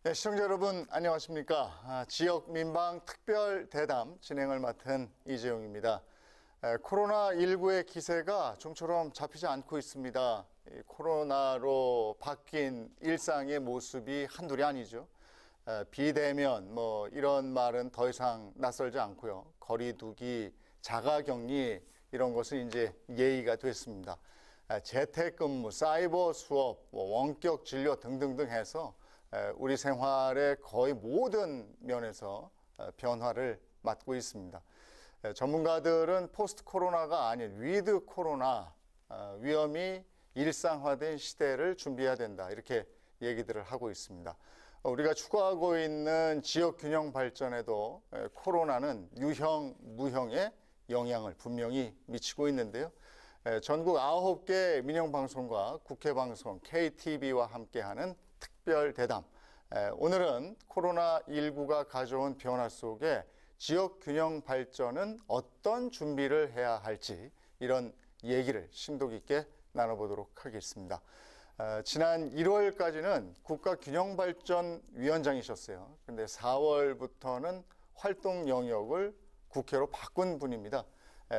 네, 시청자 여러분 안녕하십니까. 지역 민방 특별 대담 진행을 맡은 이재용입니다. 코로나19의 기세가 좀처럼 잡히지 않고 있습니다. 코로나로 바뀐 일상의 모습이 한둘이 아니죠. 비대면 이런 말은 더 이상 낯설지 않고요. 거리두기, 자가격리 이런 것은 이제 예의가 됐습니다. 재택근무, 사이버 수업, 원격 진료 등등등 해서 우리 생활의 거의 모든 면에서 변화를 맞고 있습니다. 전문가들은 포스트 코로나가 아닌 위드 코로나, 위험이 일상화된 시대를 준비해야 된다, 이렇게 얘기들을 하고 있습니다. 우리가 추구하고 있는 지역 균형 발전에도 코로나는 유형, 무형의 영향을 분명히 미치고 있는데요. 전국 9개 민영방송과 국회방송, KTV와 함께하는 특별 대담. 오늘은 코로나19가 가져온 변화 속에 지역 균형 발전은 어떤 준비를 해야 할지, 이런 얘기를 심도 깊게 나눠보도록 하겠습니다. 지난 1월까지는 국가균형발전위원장이셨어요. 근데 4월부터는 활동 영역을 국회로 바꾼 분입니다.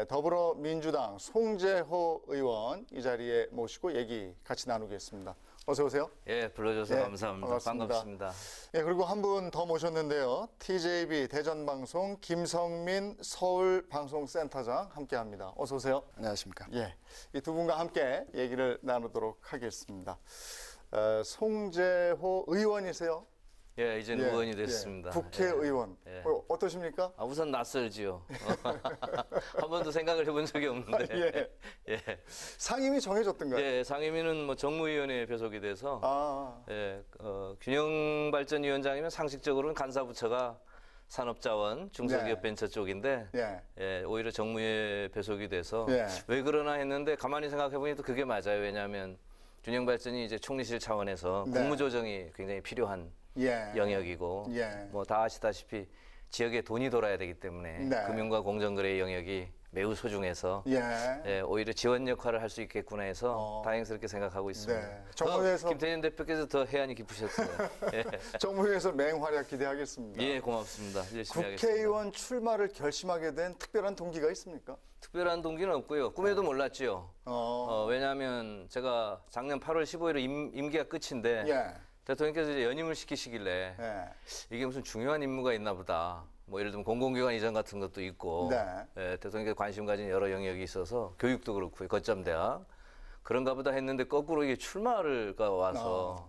더불어민주당 송재호 의원 이 자리에 모시고 얘기 같이 나누겠습니다. 어서 오세요. 예, 불러줘서 감사합니다. 반갑습니다. 예, 그리고 한 분 더 모셨는데요. TJB 대전방송 김성민 서울방송센터장 함께합니다. 어서 오세요. 안녕하십니까. 예, 이 두 분과 함께 얘기를 나누도록 하겠습니다. 송재호 의원이세요? 예, 이제는 의원이 됐습니다. 국회의원. 예. 어떠십니까? 우선 낯설지요. 한 번도 생각을 해본 적이 없는데. 예. 상임위 정해졌던가요? 예, 상임위는 정무위원회에 배속이 돼서. 균형발전위원장이면 상식적으로는 간사부처가 산업자원, 중소기업벤처 쪽인데, 오히려 정무위에 배속이 돼서 왜 그러나 했는데 가만히 생각해보니 또 그게 맞아요. 왜냐하면 균형발전이 이제 총리실 차원에서 국무조정이 굉장히 필요한 영역이고, 다 아시다시피 지역에 돈이 돌아야 되기 때문에 금융과 공정거래 영역이 매우 소중해서 오히려 지원 역할을 할 수 있겠구나 해서 다행스럽게 생각하고 있습니다. 정무위에서 김태년 대표께서 더 해안이 깊으셨어요. 정무위에서 맹활약 기대하겠습니다. 예, 고맙습니다. 열심히 하겠습니다. 국회의원 출마를 결심하게 된 특별한 동기가 있습니까? 특별한 동기는 없고요. 꿈에도 몰랐죠. 왜냐하면 제가 작년 8월 15일에 임기가 끝인데 대통령께서 이제 연임을 시키시길래 이게 무슨 중요한 임무가 있나 보다. 예를 들면 공공기관 이전 같은 것도 있고 대통령께서 관심 가진 여러 영역이 있어서 교육도 그렇고 거점대학 그런가 보다 했는데 거꾸로 이게 출마를 와서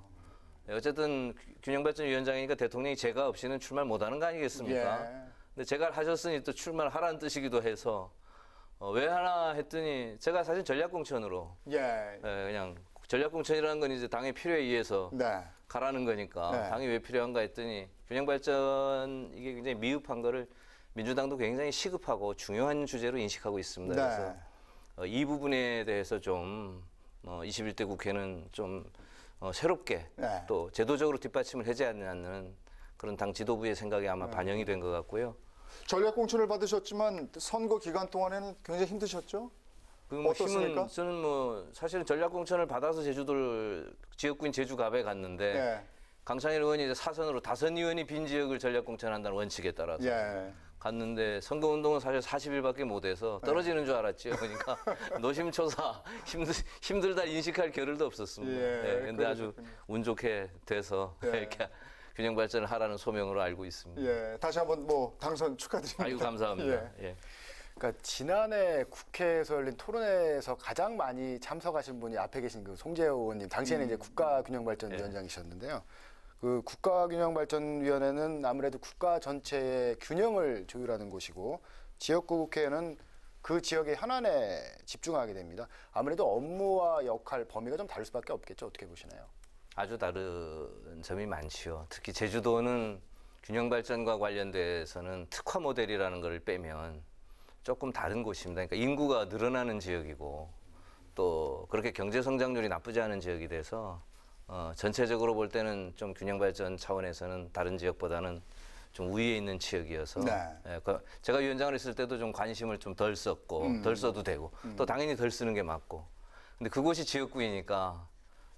어쨌든 균형발전위원장이니까 대통령이 제가 없이는 출마를 못하는 거 아니겠습니까? 근데 제가 하셨으니 또 출마를 하라는 뜻이기도 해서 왜 하나 했더니 제가 사실 전략공천으로 그냥 전략공천이라는 건 이제 당의 필요에 의해서 가라는 거니까 당이 왜 필요한가 했더니 균형발전 이게 굉장히 미흡한 거를 민주당도 굉장히 시급하고 중요한 주제로 인식하고 있습니다. 그래서 이 부분에 대해서 좀 21대 국회는 좀 새롭게 또 제도적으로 뒷받침을 하지 않는 그런 당 지도부의 생각이 아마 반영이 된 것 같고요. 전략공천을 받으셨지만 선거 기간 동안에는 굉장히 힘드셨죠? 어떻습니까? 저는 사실은 전략공천을 받아서 제주도를 지역구인 제주갑에 갔는데 강창일 의원이 이제 사선으로 5의원이 빈 지역을 전략공천한다는 원칙에 따라서 갔는데 선거운동은 사실 40일밖에 못해서 떨어지는 줄 알았죠. 그러니까 노심초사 힘들다 인식할 겨를도 없었습니다. 그런데 아주 운 좋게 돼서 이렇게 균형 발전을 하라는 소명으로 알고 있습니다. 다시 한번 당선 축하드립니다. 아유, 감사합니다. 그러니까 지난해 국회에서 열린 토론회에서 가장 많이 참석하신 분이 앞에 계신 그 송재호 의원님, 당시에는 이제 국가균형발전위원장이셨는데요. 그 국가균형발전위원회는 아무래도 국가 전체의 균형을 조율하는 곳이고 지역구 국회는 그 지역의 현안에 집중하게 됩니다. 아무래도 업무와 역할, 범위가 좀 다를 수밖에 없겠죠. 어떻게 보시나요? 아주 다른 점이 많지요. 특히 제주도는 균형발전과 관련돼서는 특화 모델이라는 걸 빼면 조금 다른 곳입니다. 그러니까 인구가 늘어나는 지역이고 또 그렇게 경제 성장률이 나쁘지 않은 지역이 돼서 전체적으로 볼 때는 좀 균형 발전 차원에서는 다른 지역보다는 좀 우위에 있는 지역이어서 제가 위원장을 했을 때도 좀 관심을 좀 덜 썼고 덜 써도 되고 또 당연히 덜 쓰는 게 맞고 근데 그곳이 지역구이니까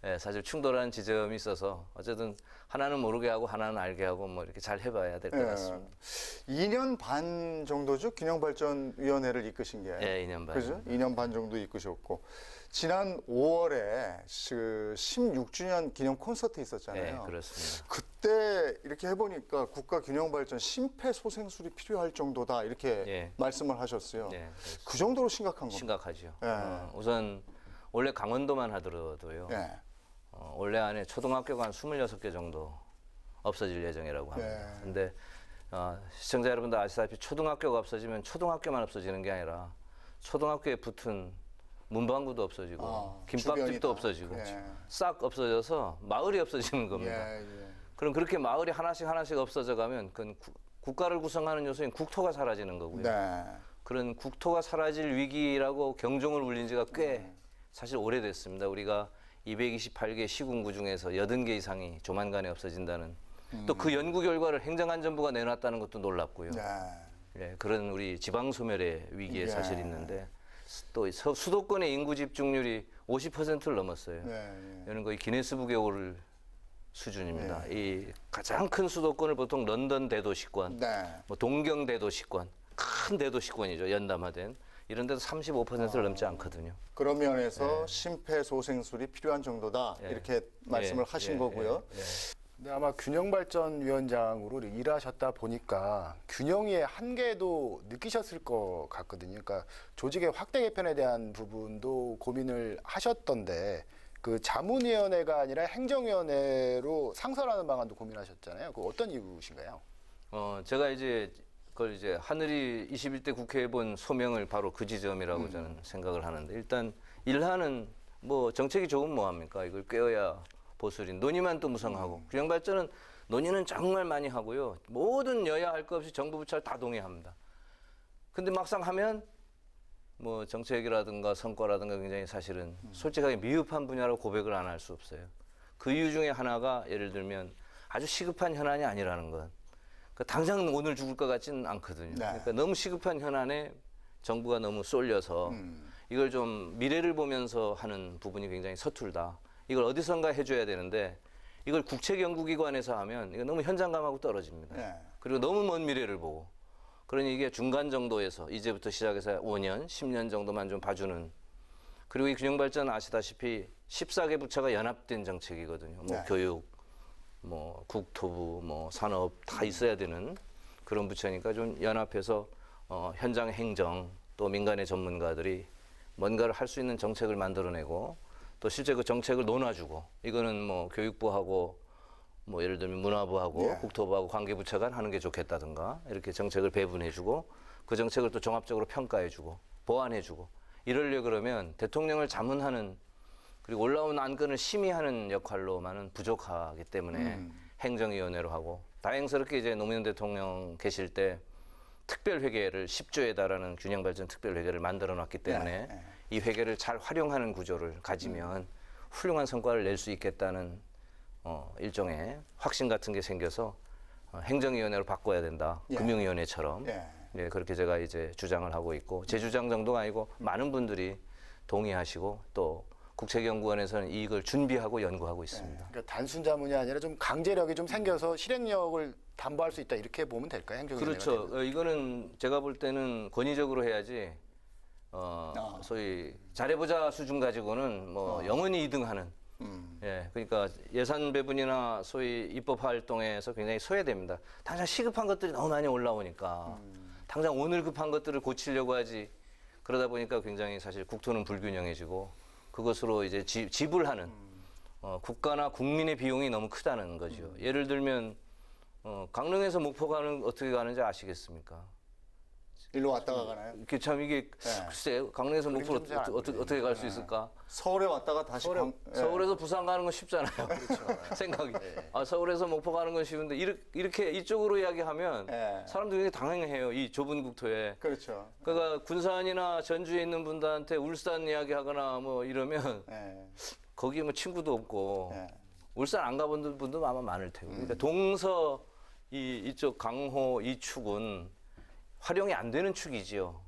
예, 사실 충돌하는 지점이 있어서 어쨌든 하나는 모르게 하고 하나는 알게 하고 뭐 이렇게 잘 해봐야 될 것 같습니다. 2년 반 정도죠? 균형발전위원회를 이끄신 게. 예, 2년 반. 그죠? 2년 반 정도 이끄셨고 지난 5월에 그 16주년 기념 콘서트 있었잖아요. 예, 그렇습니다. 그때 이렇게 해보니까 국가균형발전 심폐소생술이 필요할 정도다 이렇게 예. 말씀을 하셨어요. 예, 그 정도로 심각한 겁니다. 심각하죠. 예. 우선 원래 강원도만 하더라도요. 예. 올해 안에 초등학교가 한 26개 정도 없어질 예정이라고 합니다. 예. 근데 시청자 여러분들 아시다시피 초등학교가 없어지면 초등학교만 없어지는 게 아니라 초등학교에 붙은 문방구도 없어지고 김밥집도 주변이다. 없어지고 예. 싹 없어져서 마을이 없어지는 겁니다. 예, 예. 그럼 그렇게 마을이 하나씩 없어져 가면 그건 국가를 구성하는 요소인 국토가 사라지는 거고요. 네. 그런 국토가 사라질 위기라고 경종을 울린 지가 꽤 사실 오래됐습니다. 우리가 228개 시군구 중에서 80개 이상이 조만간에 없어진다는 또 그 연구 결과를 행정안전부가 내놨다는 것도 놀랍고요. 네. 예, 그런 우리 지방 소멸의 위기에 예. 사실 있는데 또 수도권의 인구 집중률이 50%를 넘었어요. 네. 이런 거의 기네스북에 오를 수준입니다. 이 가장 큰 수도권을 보통 런던 대도시권, 네. 뭐 동경 대도시권, 큰 대도시권이죠. 연담화된 이런 데도 35%를 넘지 않거든요. 그런 면에서 심폐소생술이 필요한 정도다 이렇게 말씀을 하신 거고요. 근데 아마 균형발전위원장으로 일하셨다 보니까 균형의 한계도 느끼셨을 것 같거든요. 그러니까 조직의 확대 개편에 대한 부분도 고민을 하셨던데 그 자문위원회가 아니라 행정위원회로 상설하는 방안도 고민하셨잖아요. 그 어떤 이유신가요? 제가 이제 그걸 이제 하늘이 21대 국회에 본 소명을 바로 그 지점이라고 저는 생각을 하는데 일단 일하는 뭐 정책이 좋으면 뭐합니까? 이걸 꿰어야 보수린 논의만 또 무성하고 균형발전은 논의는 정말 많이 하고요. 모든 여야 할 것 없이 정부 부처를 다 동의합니다. 근데 막상 하면 뭐 정책이라든가 성과라든가 굉장히 사실은 솔직하게 미흡한 분야로 고백을 안 할 수 없어요. 그 이유 중에 하나가 예를 들면 아주 시급한 현안이 아니라는 것. 그러니까 당장 오늘 죽을 것 같지는 않거든요. 그러니까 너무 시급한 현안에 정부가 너무 쏠려서 이걸 좀 미래를 보면서 하는 부분이 굉장히 서툴다. 이걸 어디선가 해줘야 되는데 이걸 국책연구기관에서 하면 이거 너무 현장감하고 떨어집니다. 그리고 너무 먼 미래를 보고 그러니 이게 중간 정도에서 이제부터 시작해서 5년, 10년 정도만 좀 봐주는 그리고 이 균형발전 아시다시피 14개 부처가 연합된 정책이거든요. 뭐 교육, 뭐 국토부, 뭐 산업 다 있어야 되는 그런 부처니까 좀 연합해서 현장 행정 또 민간의 전문가들이 뭔가를 할 수 있는 정책을 만들어내고 또 실제 그 정책을 논아주고 이거는 뭐 교육부하고 뭐 예를 들면 문화부하고 국토부하고 관계부처가 하는 게 좋겠다든가 이렇게 정책을 배분해주고 그 정책을 또 종합적으로 평가해주고 보완해주고 이러려 그러면 대통령을 자문하는 그리고 올라온 안건을 심의하는 역할로만은 부족하기 때문에 행정위원회로 하고 다행스럽게 이제 노무현 대통령 계실 때 특별회계를 10조에 달하는 균형발전 특별회계를 만들어놨기 때문에 이 회계를 잘 활용하는 구조를 가지면 훌륭한 성과를 낼 수 있겠다는 일종의 확신 같은 게 생겨서 행정위원회로 바꿔야 된다. 금융위원회처럼. 네, 그렇게 제가 이제 주장을 하고 있고 제 주장 정도가 아니고 많은 분들이 동의하시고 또 국책연구원에서는 이걸 준비하고 연구하고 있습니다. 그러니까 단순 자문이 아니라 좀 강제력이 좀 생겨서 실행력을 담보할 수 있다 이렇게 보면 될까요? 행정위원회가 그렇죠. 되면? 이거는 제가 볼 때는 권위적으로 해야지 소위 잘해보자 수준 가지고는 뭐 영원히 2등하는 예, 그러니까 예산 배분이나 소위 입법 활동에서 굉장히 소외됩니다. 당장 시급한 것들이 너무 많이 올라오니까 당장 오늘 급한 것들을 고치려고 하지 그러다 보니까 굉장히 사실 국토는 불균형해지고 그것으로 이제 지불하는 국가나 국민의 비용이 너무 크다는 거죠. 예를 들면 강릉에서 목포 가는 어떻게 가는지 아시겠습니까? 일로 왔다가 가나요? 이게 참 이게 글쎄 강릉에서 목포로 어떻게 갈 수 있을까? 서울에 왔다가 다시 서울에서 부산 가는 건 쉽잖아요. 그렇죠. 생각이. 서울에서 목포 가는 건 쉬운데 이렇게 이쪽으로 이야기하면 사람들이 굉장히 당황해요. 이 좁은 국토에. 그렇죠. 그러니까 군산이나 전주에 있는 분들한테 울산 이야기하거나 뭐 이러면 거기에 뭐 친구도 없고 울산 안 가본 분도 아마 많을 테고. 그러니까 동서 이쪽 강호 이 축은 활용이 안 되는 축이지요.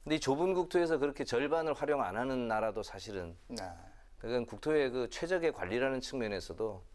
근데 이 좁은 국토에서 그렇게 절반을 활용 안 하는 나라도 사실은 그건 국토의 그 최적의 관리라는 측면에서도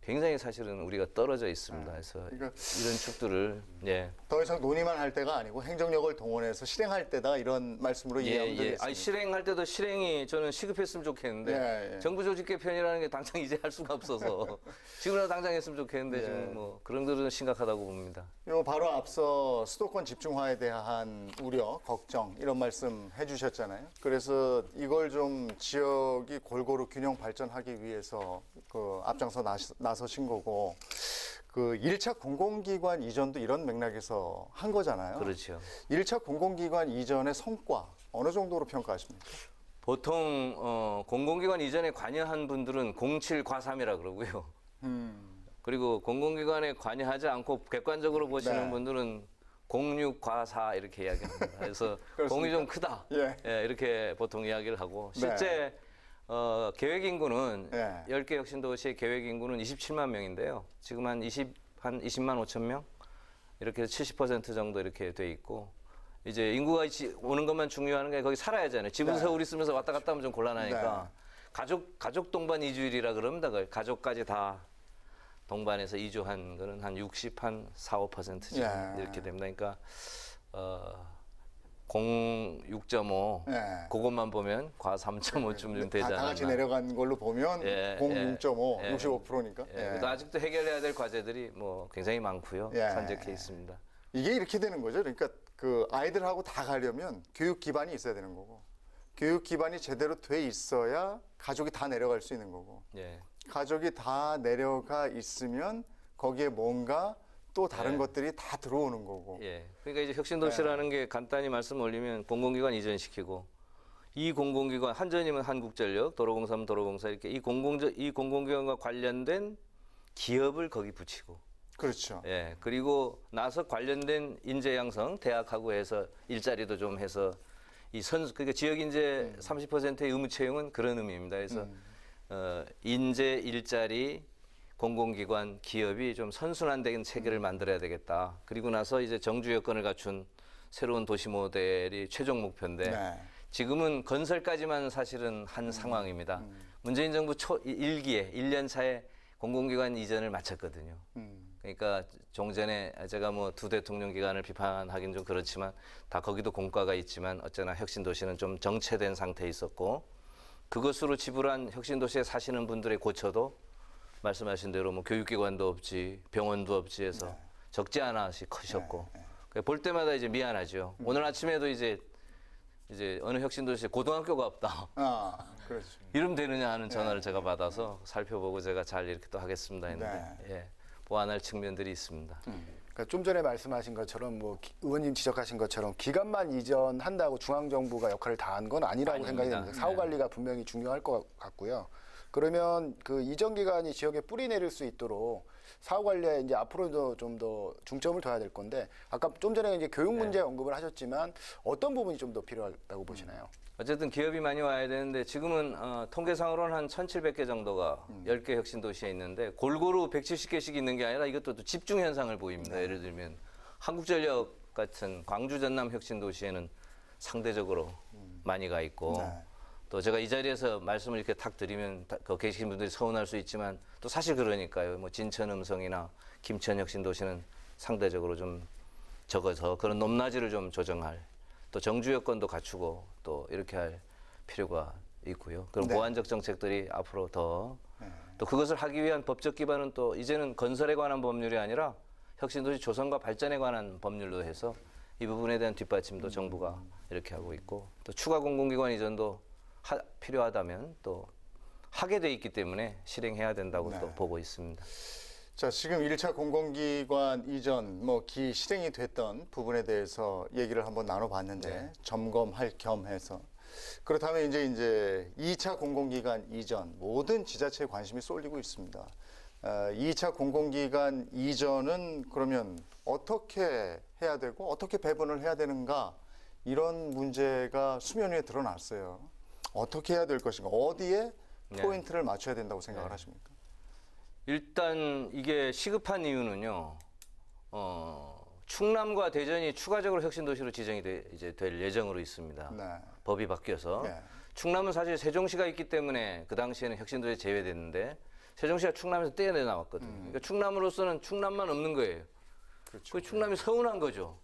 굉장히 사실은 우리가 떨어져 있습니다. 그래서 그러니까 이런 축들을 예. 더 이상 논의만 할 때가 아니고 행정력을 동원해서 실행할 때다 이런 말씀으로 이해하면 되겠습니다. 아니, 실행할 때도 실행이 저는 시급했으면 좋겠는데 정부 조직 개편이라는 게 당장 이제 할 수가 없어서 지금이라도 당장 했으면 좋겠는데 지금 뭐 그런 것들은 심각하다고 봅니다. 요 바로 앞서 수도권 집중화에 대한 우려, 걱정 이런 말씀 해주셨잖아요. 그래서 이걸 좀 지역이 골고루 균형 발전하기 위해서 그 앞장서 나서신 거고 그 1차 공공기관 이전도 이런 맥락에서 한 거잖아요. 그렇죠. 1차 공공기관 이전의 성과 어느 정도로 평가하십니까? 보통 공공기관 이전에 관여한 분들은 07과삼이라 그러고요. 그리고 공공기관에 관여하지 않고 객관적으로 보시는 분들은 06과사 이렇게 이야기합니다. 그래서 공이 좀 크다. 예, 이렇게 보통 이야기를 하고 실제 계획 인구는 10개 혁신도시의 계획 인구는 27만 명인데요. 지금 한 20만 5천 명 이렇게 해서 70% 정도 이렇게 돼 있고 이제 인구가 오는 것만 중요한 게 거기 살아야 하잖아요. 집은 서울이 쓰면서 왔다 갔다 하면 좀 곤란하니까 가족 동반 이주율이라 그럽니다. 가족까지 다 동반해서 이주한 거는 한 4~5% 지금 이렇게 됩니다. 그러니까 06.5 그것만 보면 과 3.5쯤 좀 되지 않나. 다 같이 내려간 걸로 보면 06.5, 65%니까. 또 아직도 해결해야 될 과제들이 뭐 굉장히 많고요. 산적해 있습니다. 이게 이렇게 되는 거죠. 그러니까 그 아이들하고 다 가려면 교육 기반이 있어야 되는 거고 교육 기반이 제대로 돼 있어야 가족이 다 내려갈 수 있는 거고 가족이 다 내려가 있으면 거기에 뭔가 또 다른 것들이 다 들어오는 거고. 그러니까 이제 혁신도시라는 게 간단히 말씀 올리면 공공기관 이전시키고 이 공공기관 한전이면 한국전력, 도로공사면 도로공사 이렇게 이 공공기관과 관련된 기업을 거기 붙이고. 그렇죠. 그리고 나서 관련된 인재 양성, 대학하고 해서 일자리도 좀 해서 이 그러니까 지역 인재 30%의 의무 채용은 그런 의미입니다. 그래서 인재, 일자리, 공공기관, 기업이 좀 선순환된 체계를 만들어야 되겠다. 그리고 나서 이제 정주 여건을 갖춘 새로운 도시 모델이 최종 목표인데 지금은 건설까지만 사실은 한 상황입니다. 문재인 정부 초 1기에 1년 차에 공공기관 이전을 마쳤거든요. 그러니까 종전에 제가 뭐 두 대통령 기간을 비판하긴 좀 그렇지만 다 거기도 공과가 있지만 어쩌나 혁신도시는 좀 정체된 상태에 있었고 그것으로 지불한 혁신도시에 사시는 분들의 고초도 말씀하신 대로 뭐 교육기관도 없지 병원도 없지 해서 적지 않아씩 커졌고 볼 때마다 이제 미안하죠. 오늘 아침에도 이제 어느 혁신도시에 고등학교가 없다. 그렇죠. 이러면 되느냐 하는 전화를 제가 받아서 살펴보고 제가 잘 이렇게 또 하겠습니다 했는데 보완할 측면들이 있습니다. 그러니까 좀 전에 말씀하신 것처럼 뭐 의원님 지적하신 것처럼 기간만 이전한다고 중앙정부가 역할을 다한 건 아니라고 생각이 됩니다. 사후 관리가 분명히 중요할 것 같고요. 그러면 그 이전 기간이 지역에 뿌리 내릴 수 있도록 사후 관리에 이제 앞으로도 좀 더 중점을 둬야 될 건데 아까 좀 전에 이제 교육 문제 언급을 하셨지만 어떤 부분이 좀 더 필요하다고 보시나요? 어쨌든 기업이 많이 와야 되는데 지금은 통계상으로는 한 1,700개 정도가 10개 혁신도시에 있는데 골고루 170개씩 있는 게 아니라 이것도 또 집중 현상을 보입니다. 예를 들면 한국전력 같은 광주 전남 혁신도시에는 상대적으로 많이 가 있고 또 제가 이 자리에서 말씀을 이렇게 탁 드리면 거기 계신 분들이 서운할 수 있지만 또 사실 그러니까요. 뭐 진천 음성이나 김천 혁신도시는 상대적으로 좀 적어서 그런 높낮이를 좀 조정할 또 정주 여건도 갖추고 또 이렇게 할 필요가 있고요. 그럼 보완적 정책들이 앞으로 더 또 그것을 하기 위한 법적 기반은 또 이제는 건설에 관한 법률이 아니라 혁신도시 조성과 발전에 관한 법률로 해서 이 부분에 대한 뒷받침도 정부가 이렇게 하고 있고 또 추가 공공기관 이전도 필요하다면 또 하게 돼 있기 때문에 실행해야 된다고 또 보고 있습니다. 자, 지금 1차 공공기관 이전 실행이 됐던 부분에 대해서 얘기를 한번 나눠봤는데 점검할 겸해서 그렇다면 이제 2차 공공기관 이전 모든 지자체에 관심이 쏠리고 있습니다. 2차 공공기관 이전은 그러면 어떻게 해야 되고 어떻게 배분을 해야 되는가 이런 문제가 수면 위에 드러났어요. 어떻게 해야 될 것인가 어디에 포인트를 맞춰야 된다고 생각을 하십니까? 일단 이게 시급한 이유는요. 충남과 대전이 추가적으로 혁신도시로 지정이 이제 될 예정으로 있습니다. 네. 법이 바뀌어서. 예. 충남은 사실 세종시가 있기 때문에 그 당시에는 혁신도시에 제외됐는데 세종시가 충남에서 떼어내 나왔거든요. 그러니까 충남으로서는 충남만 없는 거예요. 그렇죠. 그 충남이 서운한 거죠.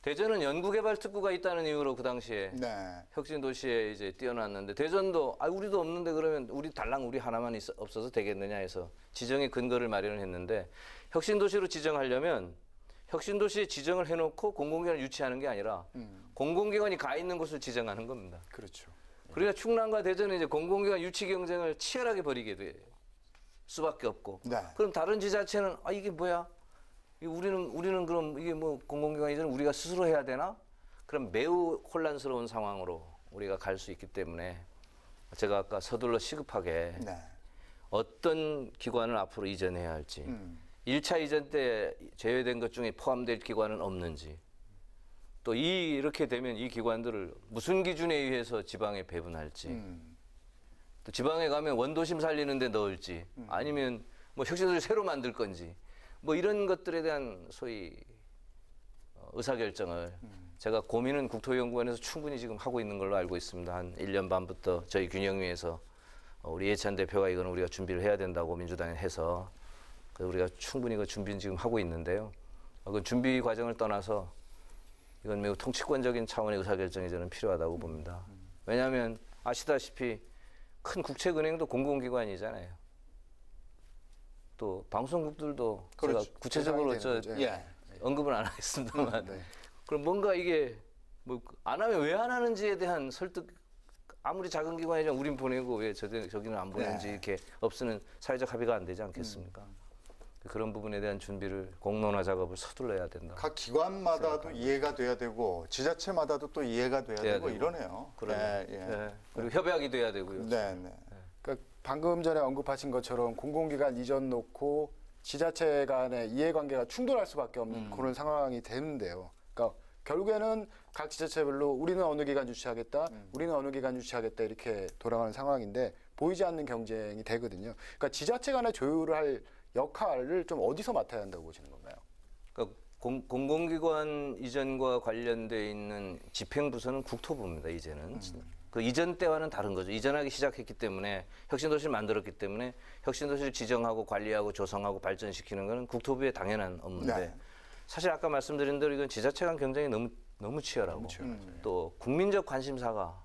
대전은 연구개발특구가 있다는 이유로 그 당시에 네. 혁신도시에 이제 띄워놨는데 대전도 우리도 없는데 그러면 우리 달랑 우리 하나만 없어서 되겠느냐 해서 지정의 근거를 마련을 했는데 혁신도시로 지정하려면 혁신도시에 지정을 해놓고 공공기관을 유치하는 게 아니라 공공기관이 가 있는 곳을 지정하는 겁니다. 그렇죠. 그러니까 충남과 대전은 이제 공공기관 유치 경쟁을 치열하게 벌이게 돼 수밖에 없고. 네. 그럼 다른 지자체는 이게 뭐야? 우리는 그럼 이게 뭐 공공기관이잖아. 우리가 스스로 해야 되나? 그럼 매우 혼란스러운 상황으로 우리가 갈 수 있기 때문에 제가 아까 서둘러 시급하게 네. 어떤 기관을 앞으로 이전해야 할지 1차 이전 때 제외된 것 중에 포함될 기관은 없는지 또 이렇게 되면 이 기관들을 무슨 기준에 의해서 지방에 배분할지 또 지방에 가면 원도심 살리는 데 넣을지 아니면 뭐 혁신도시 새로 만들 건지 뭐 이런 것들에 대한 소위 의사결정을 제가 고민은 국토연구원에서 충분히 지금 하고 있는 걸로 알고 있습니다. 한 1년 반부터 저희 균형위에서 우리 예찬 대표가 이거는 우리가 준비를 해야 된다고 민주당에 해서 우리가 충분히 그 준비는 지금 하고 있는데요. 그 준비 과정을 떠나서 이건 매우 통치권적인 차원의 의사결정이 저는 필요하다고 봅니다. 왜냐하면 아시다시피 큰 국책은행도 공공기관이잖아요. 또 방송국들도 그렇죠. 제가 구체적으로 예. 언급은 안 하겠습니다만 네. 그럼 뭔가 이게 뭐 안 하면 왜 안 하는지에 대한 설득 아무리 작은 기관이지만 우린 보내고 왜 저기는 안 보내는지 네. 이렇게 없으면 사회적 합의가 안 되지 않겠습니까? 그런 부분에 대한 준비를 공론화 작업을 서둘러야 된다. 각 기관마다도 이해가 돼야 되고 지자체마다도 또 이해가 돼야 되고 이러네요. 그러네. 예, 예. 네. 그리고 협약이 돼야 되고요. 네, 네. 그러니까 방금 전에 언급하신 것처럼 공공기관 이전 놓고 지자체 간의 이해관계가 충돌할 수밖에 없는 그런 상황이 되는데요. 그러니까 결국에는 각 지자체별로 우리는 어느 기관 유치하겠다, 우리는 어느 기관 유치하겠다 이렇게 돌아가는 상황인데 보이지 않는 경쟁이 되거든요. 그러니까 지자체 간의 조율을 할 역할을 좀 어디서 맡아야 한다고 보시는 건가요? 그러니까 공공기관 이전과 관련돼 있는 집행부서는 국토부입니다. 이제는 그 이전 때와는 다른 거죠. 이전하기 시작했기 때문에 혁신도시를 만들었기 때문에 혁신도시를 지정하고 관리하고 조성하고 발전시키는 것은 국토부의 당연한 업무인데 네. 사실 아까 말씀드린 대로 이건 지자체 간 경쟁이 너무 치열하고 또 국민적 관심사가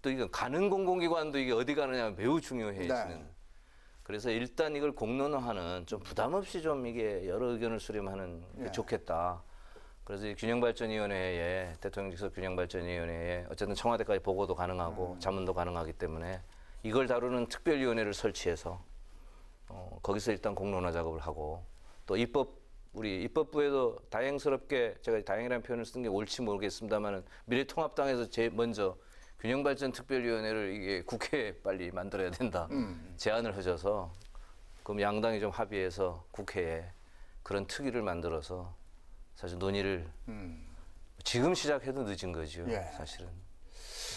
또 이건 가는 공공기관도 이게 어디 가느냐 매우 중요해지는. 네. 그래서 일단 이걸 공론화하는 좀 부담 없이 좀 이게 여러 의견을 수렴하는 게 네. 좋겠다. 그래서 이 균형발전위원회에 대통령 직속 균형발전위원회에 어쨌든 청와대까지 보고도 가능하고 자문도 가능하기 때문에 이걸 다루는 특별위원회를 설치해서 거기서 일단 공론화 작업을 하고 또 우리 입법부에도 다행스럽게 제가 다행이라는 표현을 쓴 게 옳지 모르겠습니다만은 미래통합당에서 제일 먼저 균형발전특별위원회를 이게 국회에 빨리 만들어야 된다 제안을 하셔서 그럼 양당이 좀 합의해서 국회에 그런 특위를 만들어서 사실 논의를 지금 시작해도 늦은 거죠. 예. 사실은.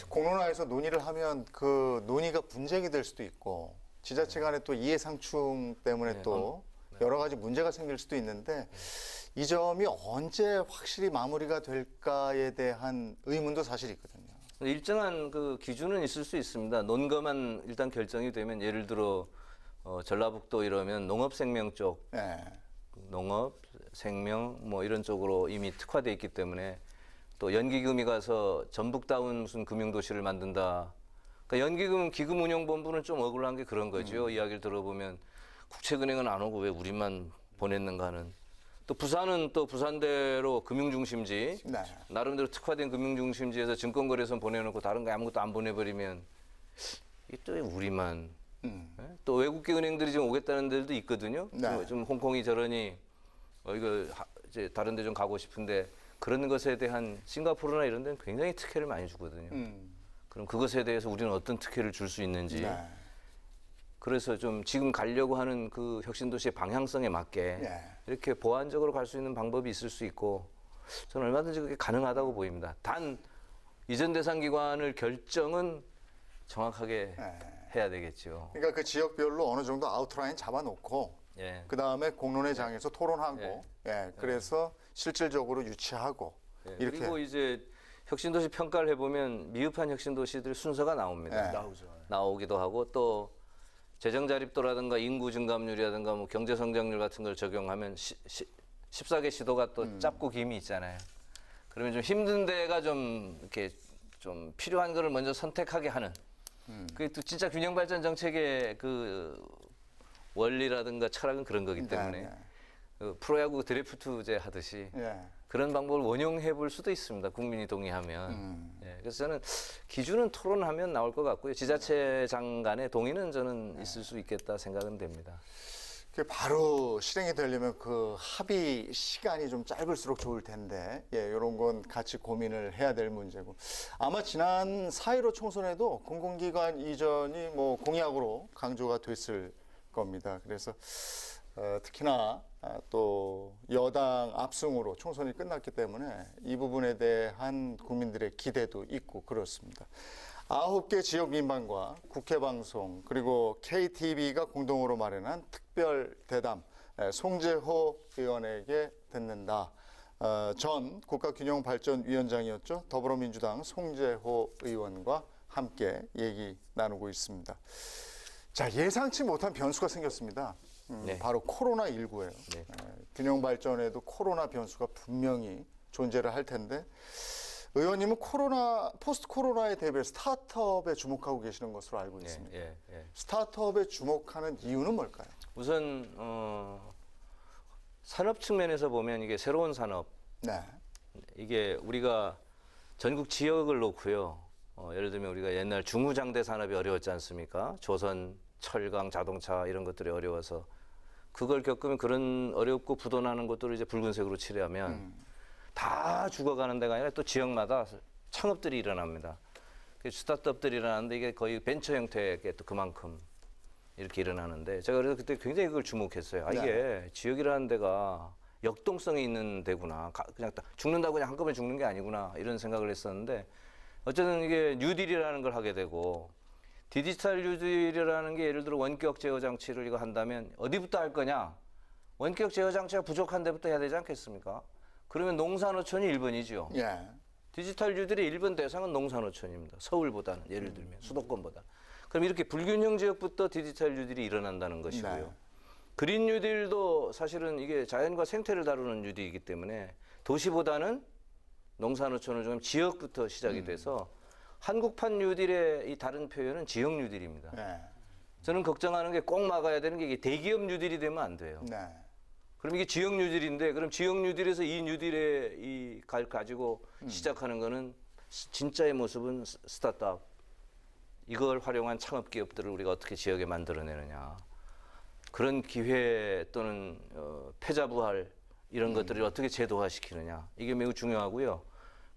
공론화에서 논의를 하면 그 논의가 분쟁이 될 수도 있고 지자체 간에 또 이해상충 때문에 또 여러 가지 문제가 생길 수도 있는데 이 점이 언제 확실히 마무리가 될까에 대한 의문도 사실 있거든요. 일정한 그 기준은 있을 수 있습니다. 논거만 일단 결정이 되면 예를 들어 전라북도 이러면 농업생명 쪽, 네. 농업, 생명 뭐 이런 쪽으로 이미 특화돼 있기 때문에 또 연기금이 가서 전북다운 무슨 금융도시를 만든다. 그러니까 연기금 기금운용본부는 좀 억울한 게 그런 거죠. 이야기를 들어보면 국책은행은 안 오고 왜 우리만 보냈는가 하는. 또 부산은 또 부산대로 금융중심지, 네. 나름대로 특화된 금융중심지에서 증권거래선 보내놓고 다른 거 아무것도 안 보내버리면 이게 또 왜 우리만 예? 또 외국계 은행들이 지금 오겠다는 데도 있거든요. 네. 좀 홍콩이 저러니 이거 이제 다른 데 좀 가고 싶은데 그런 것에 대한 싱가포르나 이런 데는 굉장히 특혜를 많이 주거든요. 그럼 그것에 대해서 우리는 어떤 특혜를 줄 수 있는지. 네. 그래서 좀 지금 가려고 하는 그 혁신도시의 방향성에 맞게 네. 이렇게 보완적으로 갈 수 있는 방법이 있을 수 있고 저는 얼마든지 그게 가능하다고 보입니다. 단 이전 대상 기관을 결정은 정확하게 해야 되겠죠. 그러니까 그 지역별로 어느 정도 아웃라인 잡아놓고 예. 그 다음에 공론회 장에서 토론하고 예. 예. 그래서 실질적으로 유치하고 네, 이렇게 그리고 이제 혁신도시 평가를 해보면 미흡한 혁신도시들 순서가 나옵니다. 네. 나오기도 하고 또 재정 자립도라든가 인구 증감률이라든가 뭐 경제 성장률 같은 걸 적용하면 14개 시도가 또 짧고 김이 있잖아요. 그러면 좀 힘든 데가 좀 이렇게 좀 필요한 거를 먼저 선택하게 하는. 그게 또 진짜 균형 발전 정책의 그 원리라든가 철학은 그런 거기 때문에 네, 네. 그 프로야구 드래프트제 하듯이 예. 그런 방법을 원용해 볼 수도 있습니다. 국민이 동의하면. 예, 그래서 저는 기준은 토론하면 나올 것 같고요. 지자체장 간의 동의는 저는 있을 수 있겠다 생각은 됩니다. 그게 바로 실행이 되려면 그 합의 시간이 좀 짧을수록 좋을 텐데, 예, 이런 건 같이 고민을 해야 될 문제고. 아마 지난 4.15 총선에도 공공기관 이전이 뭐 공약으로 강조가 됐을 겁니다. 그래서 특히나 또 여당 압승으로 총선이 끝났기 때문에 이 부분에 대한 국민들의 기대도 있고 그렇습니다. 9개 지역 민방과 국회 방송 그리고 KTV가 공동으로 마련한 특별 대담 송재호 의원에게 듣는다. 전 국가균형발전위원장이었죠. 더불어민주당 송재호 의원과 함께 얘기 나누고 있습니다. 자, 예상치 못한 변수가 생겼습니다. 네. 바로 코로나19예요. 네. 균형 발전에도 코로나 변수가 분명히 존재를 할 텐데 의원님은 포스트 코로나에 대비해 스타트업에 주목하고 계시는 것으로 알고 있습니다. 예. 스타트업에 주목하는 이유는 뭘까요? 우선 산업 측면에서 보면 이게 새로운 산업. 네. 이게 우리가 전국 지역을 놓고요. 예를 들면 우리가 옛날 중후장대 산업이 어려웠지 않습니까? 조선, 철강, 자동차 이런 것들이 어려워서 그걸 겪으면 그런 어렵고 부도나는 것들을 이제 붉은색으로 칠하면 다 죽어가는 데가 아니라 또 지역마다 창업들이 일어납니다. 스타트업들이 일어나는데 이게 거의 벤처 형태의 또 그만큼 이렇게 일어나는데 제가 그래서 그때 굉장히 그걸 주목했어요. 아, 이게 지역이라는 데가 역동성이 있는 데구나. 그냥 딱 죽는다고 그냥 한꺼번에 죽는 게 아니구나. 이런 생각을 했었는데 어쨌든 이게 뉴딜이라는 걸 하게 되고 디지털 뉴딜이라는 게 예를 들어 원격 제어 장치를 이거 한다면 어디부터 할 거냐? 원격 제어 장치가 부족한 데부터 해야 되지 않겠습니까? 그러면 농산어촌이 1번이죠. 예. 디지털 뉴딜의 1번 대상은 농산어촌입니다. 서울보다는 예를 들면 수도권보다. 그럼 이렇게 불균형 지역부터 디지털 뉴딜이 일어난다는 것이고요. 네. 그린 뉴딜도 사실은 이게 자연과 생태를 다루는 뉴딜이기 때문에 도시보다는 농산어촌을 좀 지역부터 시작이 돼서 한국판 뉴딜의 이 다른 표현은 지역 뉴딜입니다. 네. 저는 걱정하는 게 꼭 막아야 되는 게 이게 대기업 뉴딜이 되면 안 돼요. 네. 그럼 이게 지역 뉴딜인데 그럼 지역 뉴딜에서 이 뉴딜에 가지고 시작하는 거는 진짜의 모습은 스타트업. 이걸 활용한 창업 기업들을 우리가 어떻게 지역에 만들어내느냐. 그런 기회 또는 패자부활 이런 것들을 어떻게 제도화시키느냐. 이게 매우 중요하고요.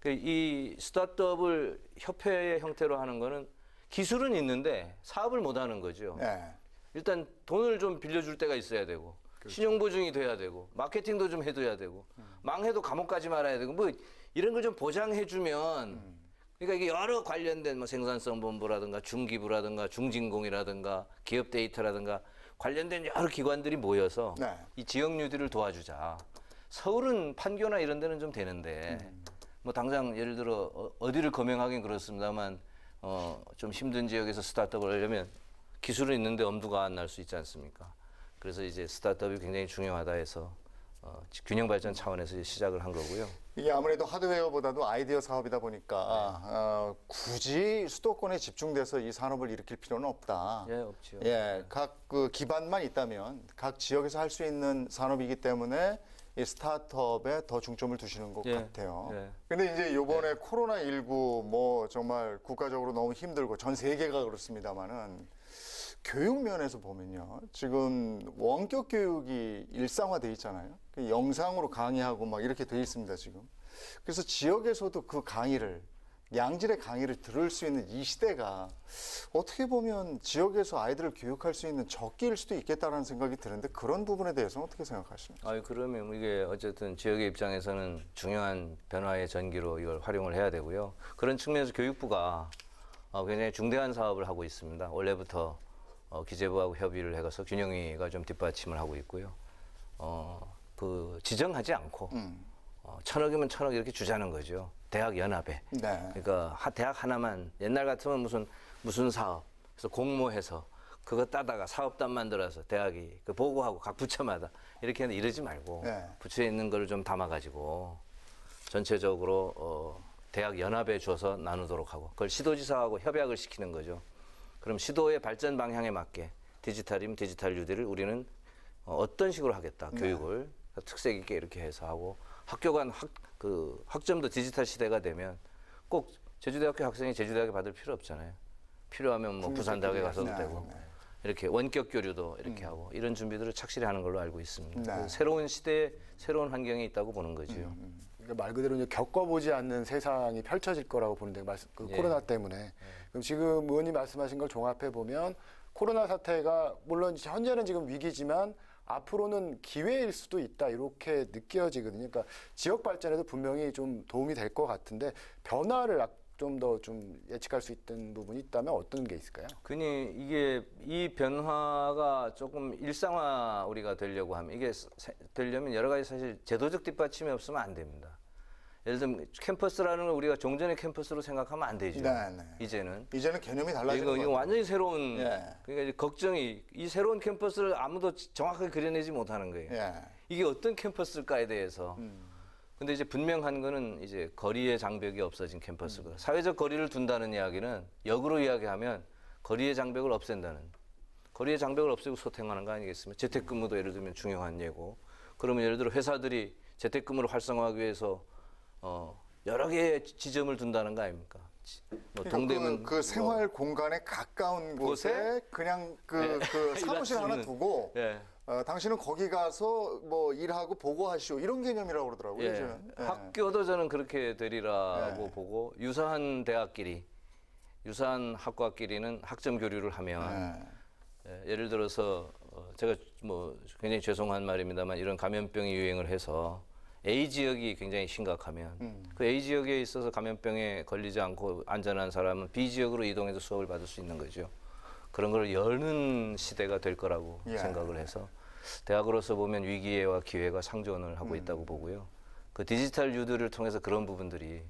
이 스타트업을 협회의 형태로 하는 거는 기술은 있는데 사업을 못 하는 거죠. 네. 일단 돈을 좀 빌려줄 때가 있어야 되고 신용보증이 돼야 되고 마케팅도 좀 해둬야 되고 망해도 감옥 가지 말아야 되고 뭐 이런 걸 좀 보장해주면 그러니까 이게 여러 관련된 뭐 생산성본부라든가 중기부라든가 중진공이라든가 기업 데이터라든가 관련된 여러 기관들이 모여서 네. 이 지역 뉴딜을 도와주자. 서울은 판교나 이런 데는 좀 되는데 뭐 당장 예를 들어 어디를 거명하긴 그렇습니다만 좀 힘든 지역에서 스타트업을 하려면 기술은 있는데 엄두가 안 날 수 있지 않습니까? 그래서 이제 스타트업이 굉장히 중요하다 해서 균형 발전 차원에서 시작을 한 거고요. 이게 아무래도 하드웨어보다도 아이디어 사업이다 보니까 굳이 수도권에 집중돼서 이 산업을 일으킬 필요는 없다. 예, 없죠. 예, 각 그 기반만 있다면 각 지역에서 할 수 있는 산업이기 때문에 이 스타트업에 더 중점을 두시는 것 같아요. 예. 근데 이제 요번에 코로나19 뭐 정말 국가적으로 너무 힘들고 전 세계가 그렇습니다만은 교육 면에서 보면요. 지금 원격 교육이 일상화돼 있잖아요. 영상으로 강의하고 막 이렇게 돼 있습니다, 지금. 그래서 지역에서도 그 강의를 양질의 강의를 들을 수 있는 이 시대가 어떻게 보면 지역에서 아이들을 교육할 수 있는 적기일 수도 있겠다라는 생각이 드는데 그런 부분에 대해서는 어떻게 생각하십니까? 그러면 이게 어쨌든 지역의 입장에서는 중요한 변화의 전기로 이걸 활용을 해야 되고요. 그런 측면에서 교육부가 굉장히 중대한 사업을 하고 있습니다. 원래부터 기재부하고 협의를 해서 균형위가 좀 뒷받침을 하고 있고요. 지정하지 않고 천억이면 천억 이렇게 주자는 거죠. 대학 연합에. 네. 그러니까 대학 하나만 옛날 같으면 무슨 사업 그래서 공모해서 그거 따다가 사업단 만들어서 대학이 그 보고하고 각 부처마다 이렇게 하는데 이러지 말고 네. 부처에 있는 거를 좀 담아가지고 전체적으로 대학 연합에 줘서 나누도록 하고 그걸 시도지사하고 협약을 시키는 거죠. 그럼 시도의 발전 방향에 맞게 디지털이면 디지털 유대를 우리는 어떤 식으로 하겠다. 교육을 특색 있게 이렇게 해서 하고 학교 간 학점도 디지털 시대가 되면 꼭 제주대학교 학생이 제주대학에 받을 필요 없잖아요. 필요하면 뭐 부산대학에 가서도 되고 이렇게 원격 교류도 이렇게 하고 이런 준비들을 착실히 하는 걸로 알고 있습니다. 네. 새로운 시대에 새로운 환경이 있다고 보는 거지요. 그러니까 말 그대로 이제 겪어보지 않는 세상이 펼쳐질 거라고 보는데 코로나 때문에 그럼 지금 의원님 말씀하신 걸 종합해 보면 코로나 사태가 물론 현재는 지금 위기지만 앞으로는 기회일 수도 있다 이렇게 느껴지거든요. 그러니까 지역 발전에도 분명히 좀 도움이 될 것 같은데 변화를 좀 더 좀 예측할 수 있던 부분이 있다면 어떤 게 있을까요? 그니 이게 이 변화가 조금 일상화 우리가 되려고 하면 이게 되려면 여러 가지 사실 제도적 뒷받침이 없으면 안 됩니다. 예를 들면 캠퍼스라는 걸 우리가 종전의 캠퍼스로 생각하면 안 되죠. 네. 이제는 개념이 달라지는 이거 거예요. 완전히 새로운 예. 그러니까 이제 걱정이 이 새로운 캠퍼스를 아무도 정확하게 그려내지 못하는 거예요. 예. 이게 어떤 캠퍼스일까에 대해서. 근데 이제 분명한 거는 이제 거리의 장벽이 없어진 캠퍼스고 사회적 거리를 둔다는 이야기는 역으로 이야기하면 거리의 장벽을 없앤다는 거리의 장벽을 없애고 소통하는 거 아니겠습니까? 재택근무도 예를 들면 중요한 예고 그러면 예를 들어 회사들이 재택근무를 활성화하기 위해서 여러 개의 지점을 둔다는 거 아닙니까? 뭐 그러니까 동대문 그 생활 공간에 가까운 곳에 그냥 그 사무실 하나 두고 예. 당신은 거기 가서 뭐 일하고 보고하시오 이런 개념이라고 그러더라고요. 예. 요즘은. 예. 학교도 저는 그렇게 되리라고 예. 보고 유사한 대학끼리 유사한 학과끼리는 학점 교류를 하면 예를 들어서 제가 뭐 굉장히 죄송한 말입니다만 이런 감염병이 유행을 해서 A 지역이 굉장히 심각하면 그 A 지역에 있어서 감염병에 걸리지 않고 안전한 사람은 B 지역으로 이동해서 수업을 받을 수 있는 거죠. 그런 걸 여는 시대가 될 거라고 생각을 해서 대학으로서 보면 위기와 기회가 상존을 하고 있다고 보고요. 그 디지털 유도를 통해서 그런 부분들이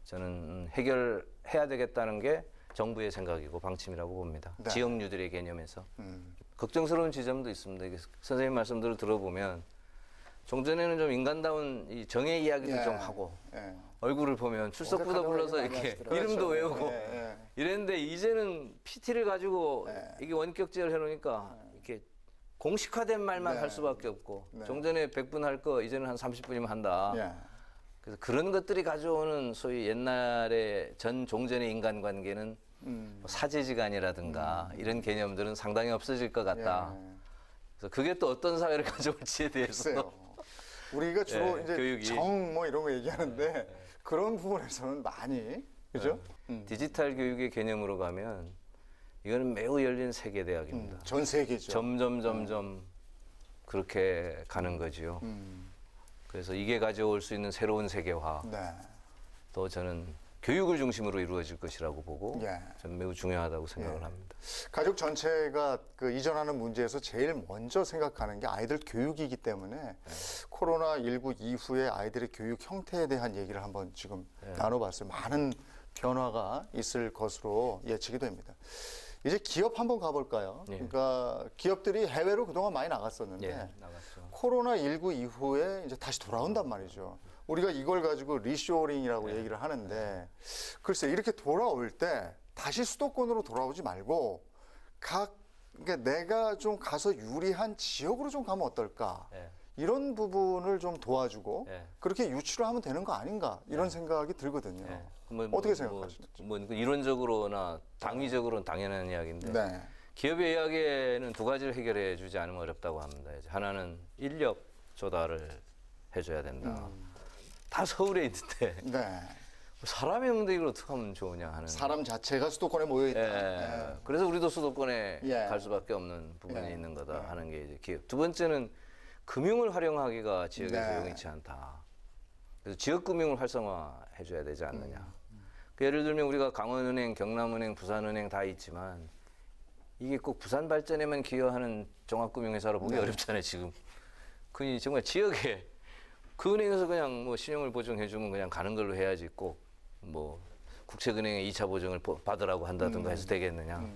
저는 해결해야 되겠다는 게 정부의 생각이고 방침이라고 봅니다. 네. 지역 유들의 개념에서. 걱정스러운 지점도 있습니다. 이게 선생님 말씀들을 들어보면 종전에는 좀 인간다운 이 정의 이야기도 좀 하고 얼굴을 보면 출석부도 불러서 이렇게 이름도 외우고 이랬는데 이제는 PT를 가지고 이게 원격제를 해놓으니까 이렇게 공식화된 말만 할 수밖에 없고 종전에 100분 할 거 이제는 한 30분이면 한다. 그래서 그런 것들이 가져오는 소위 옛날의 전 종전의 인간관계는 뭐 사제지간이라든가 이런 개념들은 상당히 없어질 것 같다. 그래서 그게 또 어떤 사회를 가져올지에 대해서 우리가 주로 이제 교육이. 정 뭐 이런 거 얘기하는데 그런 부분에서는 많이 그죠? 디지털 교육의 개념으로 가면 이거는 매우 열린 세계 대학입니다. 전 세계죠. 점점 그렇게 가는 거지요. 그래서 이게 가져올 수 있는 새로운 세계화 또 저는 교육을 중심으로 이루어질 것이라고 보고 저는 매우 중요하다고 생각을 합니다. 가족 전체가 그 이전하는 문제에서 제일 먼저 생각하는 게 아이들 교육이기 때문에 코로나19 이후에 아이들의 교육 형태에 대한 얘기를 한번 지금 나눠봤어요. 많은 변화가 있을 것으로 예측이 됩니다. 이제 기업 한번 가볼까요? 그러니까 기업들이 해외로 그동안 많이 나갔었는데 코로나19 이후에 이제 다시 돌아온단 말이죠. 우리가 이걸 가지고 리쇼링이라고 얘기를 하는데 글쎄 이렇게 돌아올 때 다시 수도권으로 돌아오지 말고 그러니까 내가 좀 가서 유리한 지역으로 좀 가면 어떨까? 이런 부분을 좀 도와주고 그렇게 유치를 하면 되는 거 아닌가 이런 생각이 들거든요. 어떻게 생각하시는지? 뭐 이론적으로나 당위적으로는 당연한 이야기인데 기업의 이야기에는 두 가지를 해결해 주지 않으면 어렵다고 합니다. 이제 하나는 인력 조달을 해줘야 된다. 다 서울에 있는데 사람이 없는데 이걸 어떻게 하면 좋으냐 하는. 사람 자체가 수도권에 모여 있다. 그래서 우리도 수도권에 갈 수밖에 없는 부분이 있는 거다 하는 게 이제 기업. 두 번째는 금융을 활용하기가 지역에서 용이치 않다. 그래서 지역 금융을 활성화해줘야 되지 않느냐. 그 예를 들면 우리가 강원은행, 경남은행, 부산은행 다 있지만 이게 꼭 부산 발전에만 기여하는 종합금융회사로 보기 어렵잖아요 지금. 그 정말 지역에 그 은행에서 그냥 뭐 신용을 보증해주면 그냥 가는 걸로 해야지 꼭 뭐 국책은행에 2차 보증을 받으라고 한다든가 해서 되겠느냐.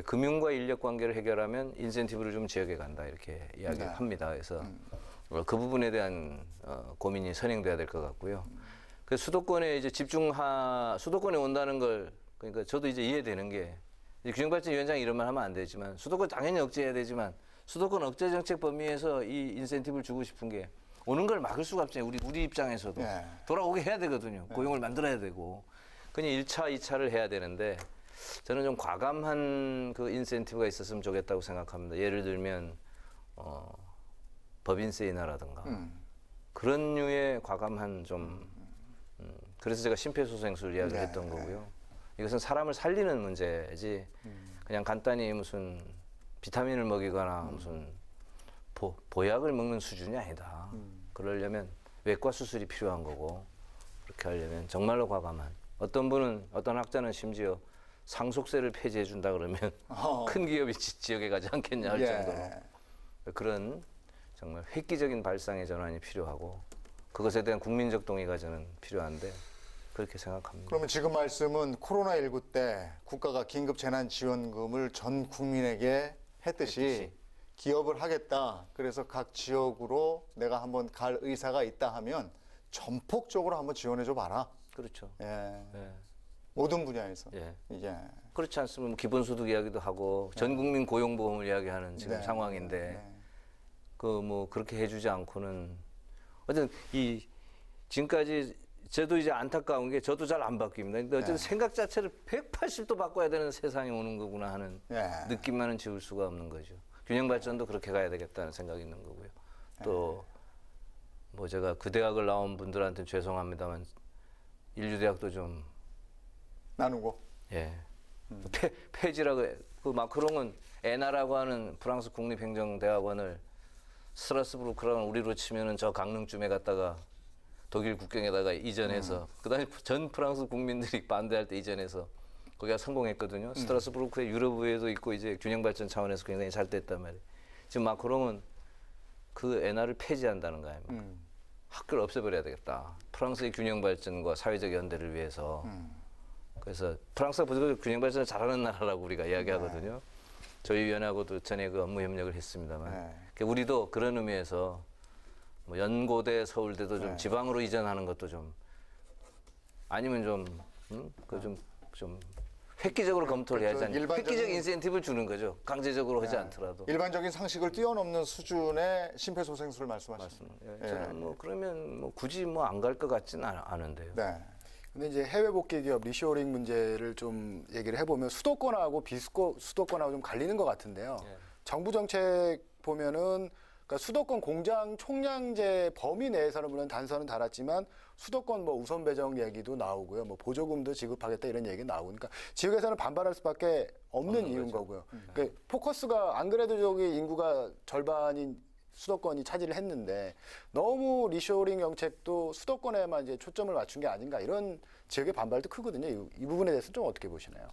금융과 인력 관계를 해결하면 인센티브를 좀 지역에 간다 이렇게 이야기합니다. 그래서 그 부분에 대한 고민이 선행돼야 될 것 같고요. 그 수도권에 이제 수도권에 온다는 걸 그러니까 저도 이제 이해되는 게 균형발전위원장이 이런 말 하면 안 되지만 수도권 당연히 억제해야 되지만 수도권 억제 정책 범위에서 이 인센티브를 주고 싶은 게 오는 걸 막을 수가 없잖아요. 우리 입장에서도 돌아오게 해야 되거든요. 고용을 만들어야 되고. 그냥 1차, 2차를 해야 되는데 저는 좀 과감한 그 인센티브가 있었으면 좋겠다고 생각합니다. 예를 들면 법인세 인하라든가 그런 류의 과감한 좀 그래서 제가 심폐소생술 이야기를 했던 거고요. 이것은 사람을 살리는 문제지 그냥 간단히 무슨 비타민을 먹이거나 무슨 보약을 먹는 수준이 아니다. 그러려면 외과 수술이 필요한 거고 그렇게 하려면 정말로 과감한 어떤 분은 어떤 학자는 심지어 상속세를 폐지해 준다 그러면 큰 기업이 지역에 가지 않겠냐 할 정도로 그런 정말 획기적인 발상의 전환이 필요하고 그것에 대한 국민적 동의가 저는 필요한데 그렇게 생각합니다. 그러면 지금 말씀은 코로나19 때 국가가 긴급 재난지원금을 전 국민에게 했듯이 기업을 하겠다. 그래서 각 지역으로 내가 한번 갈 의사가 있다 하면 전폭적으로 한번 지원해 줘 봐라. 그렇죠. 예. 모든 분야에서. 예. 예. 그렇지 않으면 기본소득 이야기도 하고 전 국민 고용보험을 이야기하는 지금 상황인데 그 뭐 그렇게 해주지 않고는 어쨌든 이 지금까지 저도 이제 안타까운 게 저도 잘 안 바뀝니다. 근데 어쨌든 생각 자체를 180도 바꿔야 되는 세상이 오는 거구나 하는 느낌만은 지울 수가 없는 거죠. 균형 발전도 그렇게 가야 되겠다는 생각이 있는 거고요. 또 뭐 제가 그 대학을 나온 분들한테는 죄송합니다만 인류대학도 좀 나누고. 예. 폐지라고 그 마크롱은 에나라고 하는 프랑스 국립행정대학원을 스트라스부르크라는 우리로 치면은 저 강릉쯤에 갔다가 독일 국경에다가 이전해서 그다음에 전 프랑스 국민들이 반대할 때 이전해서 거기가 성공했거든요. 스트라스부르크에 유럽의회도 있고 이제 균형 발전 차원에서 굉장히 잘 됐단 말이에요. 지금 마크롱은 그 엔화를 폐지한다는 거 아닙니까? 학교를 없애버려야 되겠다. 프랑스의 균형 발전과 사회적 연대를 위해서. 그래서 프랑스가 보통 균형 발전을 잘하는 나라라고 우리가 이야기하거든요. 저희 위원하고도 전에 그 업무 협력을 했습니다만 우리도 그런 의미에서 뭐 연고대, 서울대도 좀 지방으로 이전하는 것도 좀 아니면 좀 획기적으로 검토를 해야지 않냐. 획기적 인센티브를 주는 거죠. 강제적으로 하지 않더라도. 일반적인 상식을 뛰어넘는 수준의 심폐소생술을 말씀하시는 거예요. 저는 뭐 그러면 뭐 굳이 뭐 안 갈 것 같지는 않은데요. 네. 근데 이제 해외 복귀 기업 리쇼어링 문제를 좀 얘기를 해보면 수도권하고 비수도권하고 좀 갈리는 것 같은데요. 정부 정책 보면은 그러니까 수도권 공장 총량제 범위 내에서는 물론 단서는 달았지만 수도권 뭐 우선 배정 얘기도 나오고요. 뭐 보조금도 지급하겠다 이런 얘기 나오니까 지역에서는 반발할 수밖에 없는 이유인 거고요. 그러니까 포커스가 안 그래도 저기 인구가 절반인 수도권이 차지를 했는데 너무 리쇼어링 정책도 수도권에만 이제 초점을 맞춘 게 아닌가 이런 지역의 반발도 크거든요. 이 부분에 대해서 좀 어떻게 보시나요?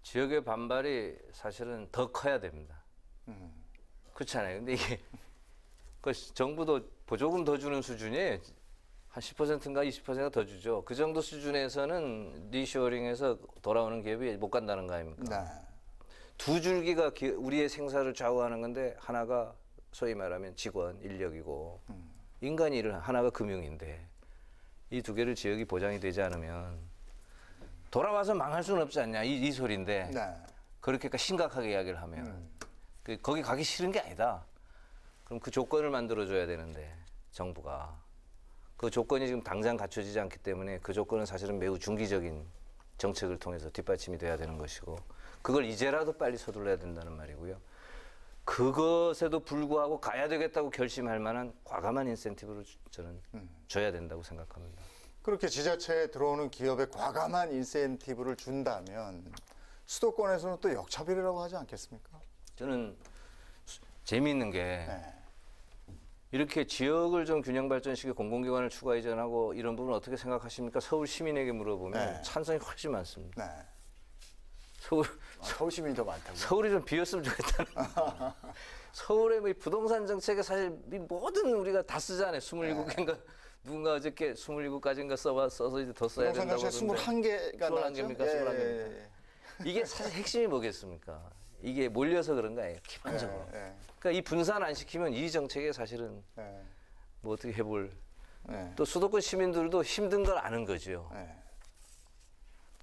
지역의 반발이 사실은 더 커야 됩니다. 그렇잖아요. 근데 이게 그 정부도 보조금 더 주는 수준이에요. 한 10%인가 20%가 더 주죠. 그 정도 수준에서는 리쇼어링에서 돌아오는 기업이 못 간다는 거 아닙니까? 두 줄기가 우리의 생사를 좌우하는 건데 하나가 소위 말하면 직원, 인력이고 인간이 일을 하나가 금융인데 이 두 개를 지역이 보장이 되지 않으면 돌아와서 망할 수는 없지 않냐 이 소리인데 그렇게 심각하게 이야기를 하면 거기 가기 싫은 게 아니다. 그럼 그 조건을 만들어줘야 되는데 정부가 그 조건이 지금 당장 갖춰지지 않기 때문에 그 조건은 사실은 매우 중기적인 정책을 통해서 뒷받침이 돼야 되는 것이고 그걸 이제라도 빨리 서둘러야 된다는 말이고요. 그것에도 불구하고 가야 되겠다고 결심할 만한 과감한 인센티브를 저는 줘야 된다고 생각합니다. 그렇게 지자체에 들어오는 기업에 과감한 인센티브를 준다면 수도권에서는 또 역차별이라고 하지 않겠습니까? 저는 재미있는 게 이렇게 지역을 좀 균형 발전시켜 공공기관을 추가 이전하고 이런 부분 어떻게 생각하십니까? 서울 시민에게 물어보면 찬성이 훨씬 많습니다. 서울 시민이 더 많다고. 서울이 좀 비었으면 좋겠다는. 서울의 뭐 부동산 정책에 사실 이 모든 우리가 다 쓰잖아요. 27개인가 누군가 어저께 27가지인가 써서 이제 더 써야 부동산 된다고 정책 그러는데 21개가 21개입니까? 21개입니까? 이게 사실 핵심이 뭐겠습니까? 이게 몰려서 그런 거예요. 기본적으로. 그러니까 이 분산 안 시키면 이 정책에 사실은 뭐 어떻게 해볼. 또 수도권 시민들도 힘든 걸 아는 거죠.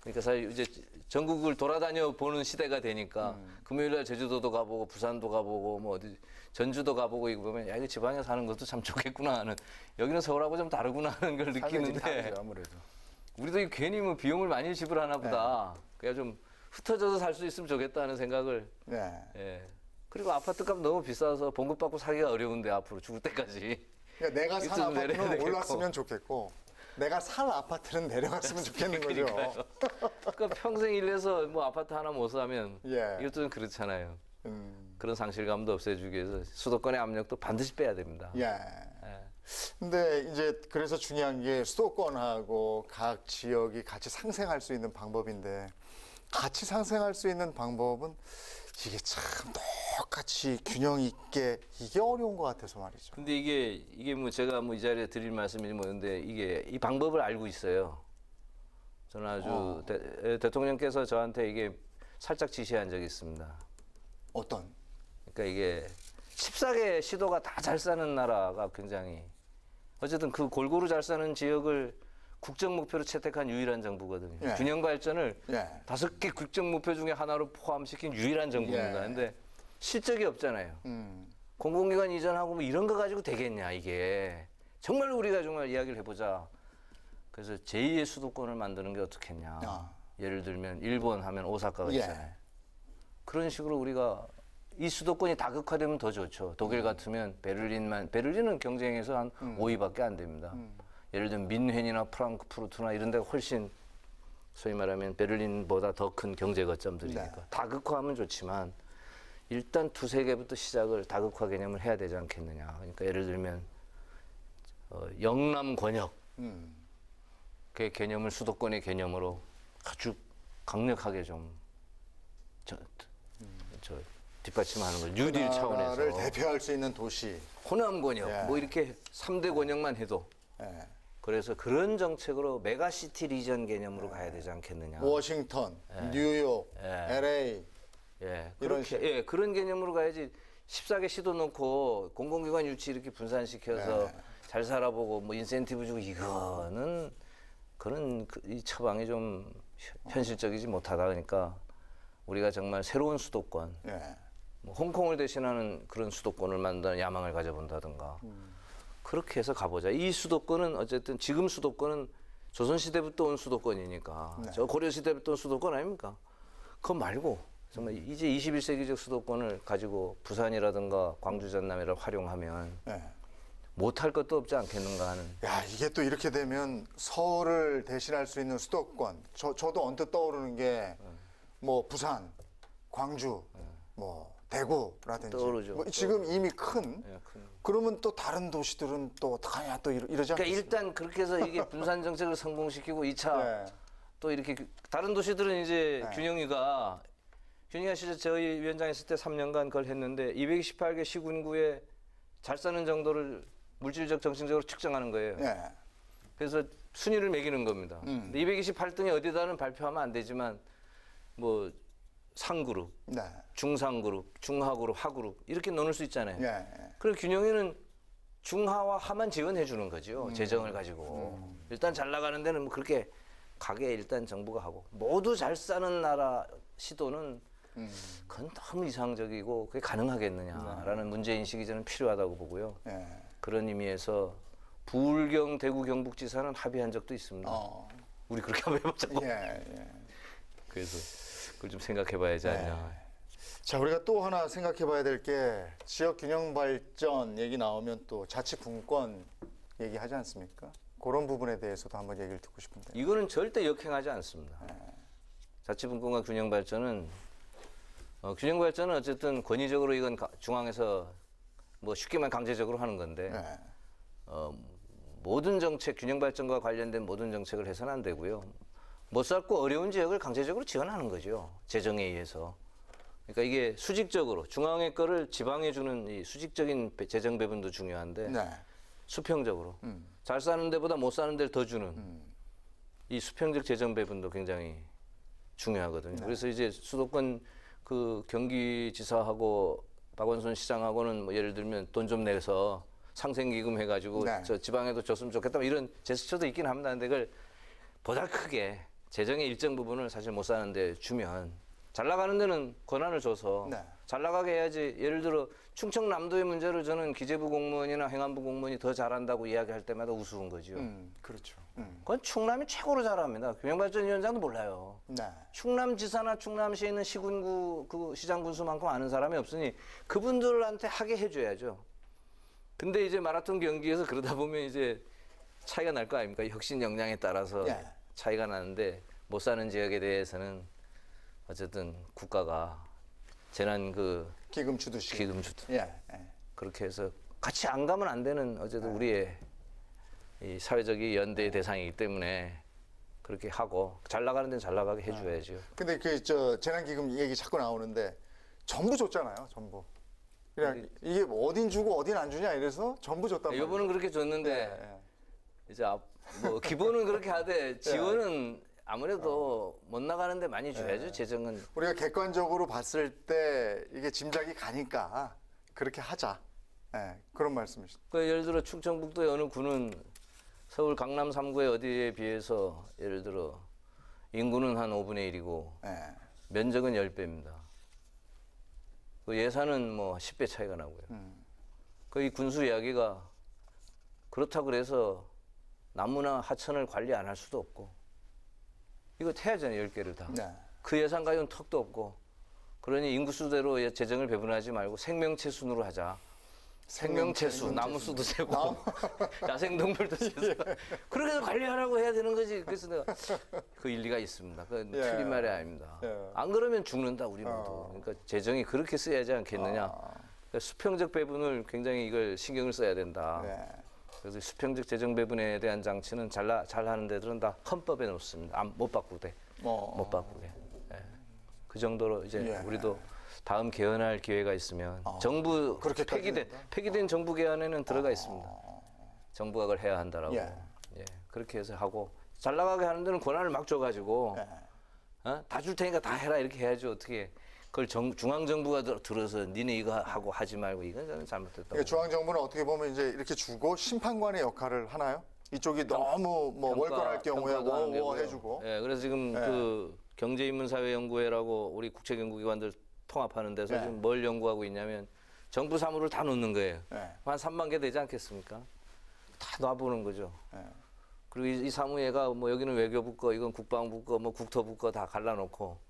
그러니까 사실 이제 전국을 돌아다녀 보는 시대가 되니까 금요일날 제주도도 가보고 부산도 가보고 뭐 어디 전주도 가보고 이거 보면 야 이거 지방에 사는 것도 참 좋겠구나 하는 여기는 서울하고 좀 다르구나 하는 걸 느끼는데 다르죠, 아무래도. 우리도 이 괜히 뭐 비용을 많이 지불하나 보다. 그냥 좀 흩어져서 살 수 있으면 좋겠다는 생각을. 예. 그리고 아파트값 너무 비싸서 봉급받고 사기가 어려운데 앞으로 죽을 때까지. 그러니까 내가 산 좀 내려야 아파트는 되겠고. 올랐으면 좋겠고 내가 살 아파트는 내려갔으면 좋겠는 거죠. 그러니까 평생 일해서 뭐 아파트 하나 못 사면 예. 이것도 좀 그렇잖아요. 그런 상실감도 없애주기 위해서 수도권의 압력도 반드시 빼야 됩니다. 예. 근데 이제 그래서 중요한 게 수도권하고 각 지역이 같이 상생할 수 있는 방법인데 같이 상생할 수 있는 방법은 이게 참 똑같이 균형 있게 이게 어려운 것 같아서 말이죠. 근데 이게 뭐 제가 뭐 이 자리에 드릴 말씀이 뭐인데 이게 이 방법을 알고 있어요. 저는 아주 대통령께서 저한테 이게 살짝 지시한 적이 있습니다. 어떤? 그러니까 이게 14개 시도가 다 잘 사는 나라가 굉장히 어쨌든 그 골고루 잘 사는 지역을 국정 목표로 채택한 유일한 정부거든요. 예. 균형 발전을 예. 5개 국정 목표 중에 하나로 포함시킨 유일한 정부입니다. 예. 근데 실적이 없잖아요. 공공기관 이전하고 뭐 이런 거 가지고 되겠냐 이게. 정말 우리가 정말 이야기를 해보자. 그래서 제2의 수도권을 만드는 게 어떻겠냐. 예를 들면 일본 하면 오사카가 예. 있잖아요. 그런 식으로 우리가 이 수도권이 다극화되면 더 좋죠. 독일 같으면 베를린은 경쟁에서 한 5위밖에 안 됩니다. 예를 들면 민헨이나 프랑크푸르트나 이런 데가 훨씬 소위 말하면 베를린보다 더 큰 경제 거점들이니까 다극화하면 좋지만 일단 2~3개부터 시작을 다극화 개념을 해야 되지 않겠느냐. 그러니까 예를 들면 영남 권역 그 개념을 수도권의 개념으로 아주 강력하게 좀 뒷받침하는 걸 뉴딜 차원에서 나라를 대표할 수 있는 도시. 호남 권역 뭐 이렇게 3대 권역만 해도 그래서 그런 정책으로 메가시티 리전 개념으로 가야 되지 않겠느냐. 워싱턴, 뉴욕, LA 이런 그런 개념으로 가야지 14개 시도 놓고 공공기관 유치 이렇게 분산시켜서 잘 살아보고 뭐 인센티브 주고 이거는 그런 이 처방이 좀 현실적이지 못하다. 그러니까 우리가 정말 새로운 수도권 뭐 홍콩을 대신하는 그런 수도권을 만드는 야망을 가져본다든가 그렇게 해서 가보자. 이 수도권은 어쨌든 지금 수도권은 조선시대부터 온 수도권이니까 저 고려시대부터 온 수도권 아닙니까? 그거 말고 정말 이제 21세기적 수도권을 가지고 부산이라든가 광주 전남이를 활용하면 못할 것도 없지 않겠는가 하는. 야, 이게 또 이렇게 되면 서울을 대신할 수 있는 수도권. 저도 언뜻 떠오르는 게 뭐 부산, 광주, 뭐 대구라든지. 떠오르죠. 뭐 지금 이미 큰. 그러면 또 다른 도시들은 또 어떡하냐 또 이러지 않겠어요? 그러니까 일단 그렇게 해서 이게 분산 정책을 성공시키고 2차 또 이렇게 다른 도시들은 이제 균형이가 실제 저희 위원장 있을 때 3년간 그걸 했는데 228개 시군구에 잘 사는 정도를 물질적 정신적으로 측정하는 거예요. 그래서 순위를 매기는 겁니다. 228등이 어디다는 발표하면 안 되지만 뭐 상그룹, 중상그룹, 중하그룹, 하그룹 이렇게 나눌 수 있잖아요. 그리고 균형에는 중하와 하만 지원해 주는 거죠. 재정을 가지고. 일단 잘 나가는 데는 뭐 그렇게 가게 일단 정부가 하고 모두 잘 사는 나라 시도는 그건 너무 이상적이고 그게 가능하겠느냐라는 문제인식이 저는 필요하다고 보고요. 그런 의미에서 부울경 대구 경북지사는 합의한 적도 있습니다. 우리 그렇게 한번 해보자고. 그래서 그걸 좀 생각해봐야지 않냐. 자, 우리가 또 하나 생각해봐야 될 게 지역 균형 발전 얘기 나오면 또 자치분권 얘기하지 않습니까? 그런 부분에 대해서도 한번 얘기를 듣고 싶은데. 이거는 절대 역행하지 않습니다. 자치분권과 균형 발전은 균형 발전은 어쨌든 권위적으로 이건 중앙에서 뭐 쉽게 말하면 강제적으로 하는 건데 모든 정책 균형 발전과 관련된 모든 정책을 해서는 안 되고요. 못 살고 어려운 지역을 강제적으로 지원하는 거죠. 재정에 의해서. 그러니까 이게 수직적으로 중앙의 거를 지방에 주는 이 수직적인 재정 배분도 중요한데 네. 수평적으로 잘 사는 데보다 못 사는 데를 더 주는 이 수평적 재정 배분도 굉장히 중요하거든요. 네. 그래서 이제 수도권 그 경기지사하고 박원순 시장하고는 뭐 예를 들면 돈 좀 내서 상생기금 해가지고 네. 저 지방에도 줬으면 좋겠다 뭐 이런 제스처도 있긴 합니다. 근데 그걸 보다 크게 재정의 일정 부분을 사실 못 사는데 주면 잘 나가는 데는 권한을 줘서 네. 잘 나가게 해야지. 예를 들어 충청남도의 문제를 저는 기재부 공무원이나 행안부 공무원이 더 잘한다고 이야기할 때마다 우스운 거죠. 그렇죠. 그건 충남이 최고로 잘합니다. 균형발전위원장도 몰라요. 네. 충남지사나 충남시에 있는 시군구 그 시장 군수만큼 아는 사람이 없으니 그분들한테 하게 해줘야죠. 근데 이제 마라톤 경기에서 그러다 보면 이제 차이가 날 거 아닙니까? 혁신 역량에 따라서 예. 차이가 나는데 못 사는 지역에 대해서는 어쨌든 국가가 재난 그 기금 주듯이. 기금 주듯 예. 예. 그렇게 해서 같이 안 가면 안 되는 어쨌든 우리의 이 사회적인 연대의 대상이기 때문에 그렇게 하고 잘 나가는 데는 잘 나가게 해줘야죠. 근데 그 저 재난기금 얘기 자꾸 나오는데 전부 줬잖아요. 전부. 그냥 이게 뭐 어딘 주고 어딘 안 주냐 이래서 전부 줬단 말이에요. 요번은 그렇게 줬는데 예. 이제 뭐 기본은 그렇게 하되 지원은 아무래도 못 나가는데 많이 줘야죠. 재정은. 우리가 객관적으로 봤을 때 이게 짐작이 가니까 그렇게 하자. 예, 그런 말씀이시죠. 그 예를 들어 충청북도의 어느 구는 서울 강남 3구의 어디에 비해서 예를 들어 인구는 한 5분의 1이고 예. 면적은 10배입니다. 그 예산은 뭐 10배 차이가 나고요. 그 이 군수 이야기가 그렇다고 그래서 나무나 하천을 관리 안 할 수도 없고 이거 해야잖아요. 10개를 다. 네. 그 예산 가지고는 턱도 없고 그러니 인구수대로 재정을 배분하지 말고 생명체 순으로 하자. 생명체 수, 나무 수도 세고 야생동물도 세서 그렇게 해서 관리하라고 해야 되는 거지. 그래서 내가 그 일리가 있습니다. 그 예. 틀린 말이 아닙니다. 예. 안 그러면 죽는다 우리 모두. 그러니까 재정이 그렇게 쓰야지 않겠느냐. 그러니까 수평적 배분을 굉장히 이걸 신경을 써야 된다. 네. 그래서 수평적 재정 배분에 대한 장치는 잘하는 데들은 다 헌법에 놓습니다. 못 바꾸되. 못 바꾸게. 예. 그 정도로 이제 예. 우리도 다음 개헌할 기회가 있으면 정부 그렇게까지는 폐기된 정부 개헌에는 들어가 있습니다. 정부가 그걸 해야 한다라고. 예. 예. 그렇게 해서 하고 잘 나가게 하는 데는 권한을 막 줘가지고 다 줄 테니까 다 해라 이렇게 해야지 어떻게 그걸 중앙 정부가 들어서 니네 이거 하고 하지 말고 이건 저는 잘못됐다고. 그러니까 중앙정부는 어떻게 보면 이제 이렇게 주고 심판관의 역할을 하나요? 이쪽이 너무 뭐 월권할 경우에 뭐 해주고. 예, 그래서 지금 그 경제인문사회연구회라고 우리 국책연구기관들 통합하는 데서 지금 뭘 연구하고 있냐면 정부 사무를 다 놓는 거예요. 한 3만 개 되지 않겠습니까? 다 놔보는 거죠. 그리고 이 사무회가 뭐 여기는 외교부 거, 이건 국방부 거, 뭐 국토부 거 다 갈라놓고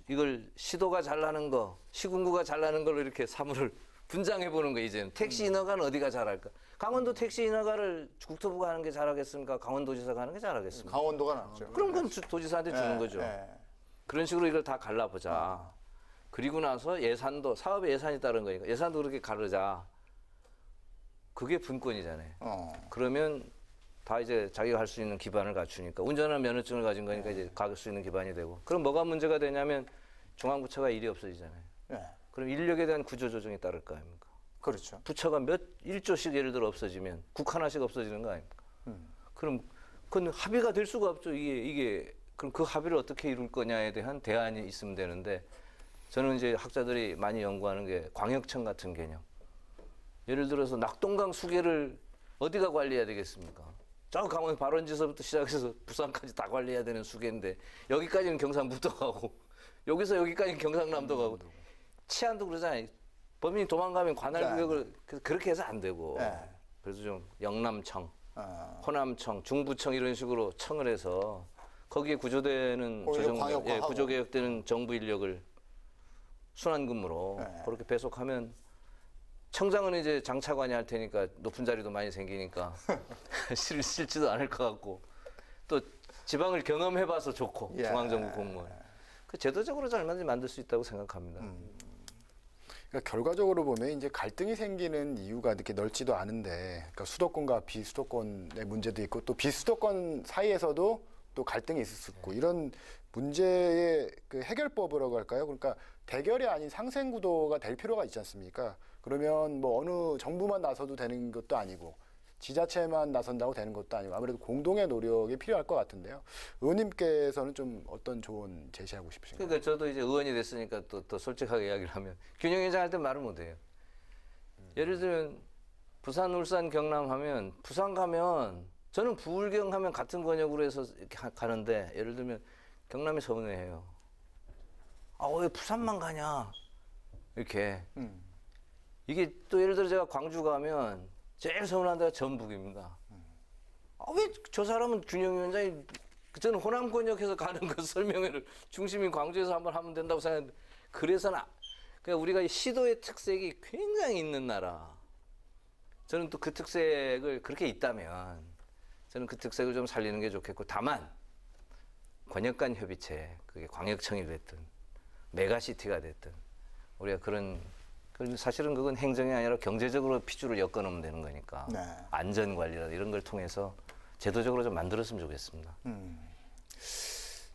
이걸 시도가 잘나는 거, 시군구가 잘나는 걸로 이렇게 사무를 분장해 보는 거 이제는. 택시 인허가는 어디가 잘할까? 강원도 택시 인허가를 국토부가 하는 게 잘하겠습니까? 강원도지사가 하는 게 잘하겠습니까? 강원도가 낫죠. 그럼 그건 도지사한테 주는 거죠. 그런 식으로 이걸 다 갈라보자. 그리고 나서 예산도 사업의 예산이 따른 거니까 예산도 그렇게 가르자. 그게 분권이잖아요. 그러면 다 이제 자기가 할 수 있는 기반을 갖추니까 운전한 면허증을 가진 거니까 이제 갈 수 있는 기반이 되고. 그럼 뭐가 문제가 되냐면 중앙부처가 일이 없어지잖아요. 그럼 인력에 대한 구조조정이 따를 거 아닙니까? 그렇죠. 부처가 몇 1조씩 예를 들어 없어지면 국 하나씩 없어지는 거 아닙니까? 그럼 그건 합의가 될 수가 없죠. 이게 그럼 그 합의를 어떻게 이룰 거냐에 대한 대안이 있으면 되는데 저는 이제 학자들이 많이 연구하는 게 광역청 같은 개념. 예를 들어서 낙동강 수계를 어디가 관리해야 되겠습니까? 저 강원 발원지서부터 시작해서 부산까지 다 관리해야 되는 수계인데 여기까지는 경상북도 가고 여기서 여기까지는 경상남도 가고 치안도 그러잖아요. 범인이 도망가면 관할구역을 그렇게 해서 안 되고 그래서 좀 영남청, 호남청, 중부청 이런 식으로 청을 해서 거기에 구조되는 구조개혁되는 정부 인력을 순환근무로 그렇게 배속하면 청장은 이제 장차관이 할 테니까 높은 자리도 많이 생기니까 싫지도 않을 것 같고 또 지방을 경험해봐서 좋고 중앙정부 공무원 그 제도적으로 잘 만들 수 있다고 생각합니다. 그러니까 결과적으로 보면 이제 갈등이 생기는 이유가 이렇게 넓지도 않은데, 그러니까 수도권과 비수도권의 문제도 있고 또 비수도권 사이에서도 또 갈등이 있을 수 있고 이런 문제의 그 해결법이라고 할까요? 그러니까 대결이 아닌 상생 구도가 될 필요가 있지 않습니까? 그러면 뭐 어느 정부만 나서도 되는 것도 아니고 지자체만 나선다고 되는 것도 아니고 아무래도 공동의 노력이 필요할 것 같은데요. 의원님께서는 좀 어떤 조언 제시하고 싶으신가요? 그러니까 저도 이제 의원이 됐으니까 또 솔직하게 이야기를 하면 균형위원장 할 때 말을 못해요. 예를 들면 부산, 울산, 경남 하면 부산 가면 저는 부울경 하면 같은 권역으로 해서 이렇게 가는데 예를 들면 경남이 서운해해요. 아, 왜 부산만 가냐? 이렇게. 이게 또 예를 들어 제가 광주 가면 제일 서운한 데가 전북입니다. 아, 왜 저 사람은 균형위원장이 저는 호남 권역에서 가는 그 설명회를 중심인 광주에서 한번 하면 된다고 생각하는데 그래서는 그러니까 우리가 이 시도의 특색이 굉장히 있는 나라. 저는 또 그 특색을 그렇게 있다면 저는 그 특색을 좀 살리는 게 좋겠고 다만 권역 간 협의체 그게 광역청이 됐든 메가시티가 됐든 우리가 그런 사실은 그건 행정이 아니라 경제적으로 핏줄을 엮어놓으면 되는 거니까 네. 안전관리나 이런 걸 통해서 제도적으로 좀 만들었으면 좋겠습니다.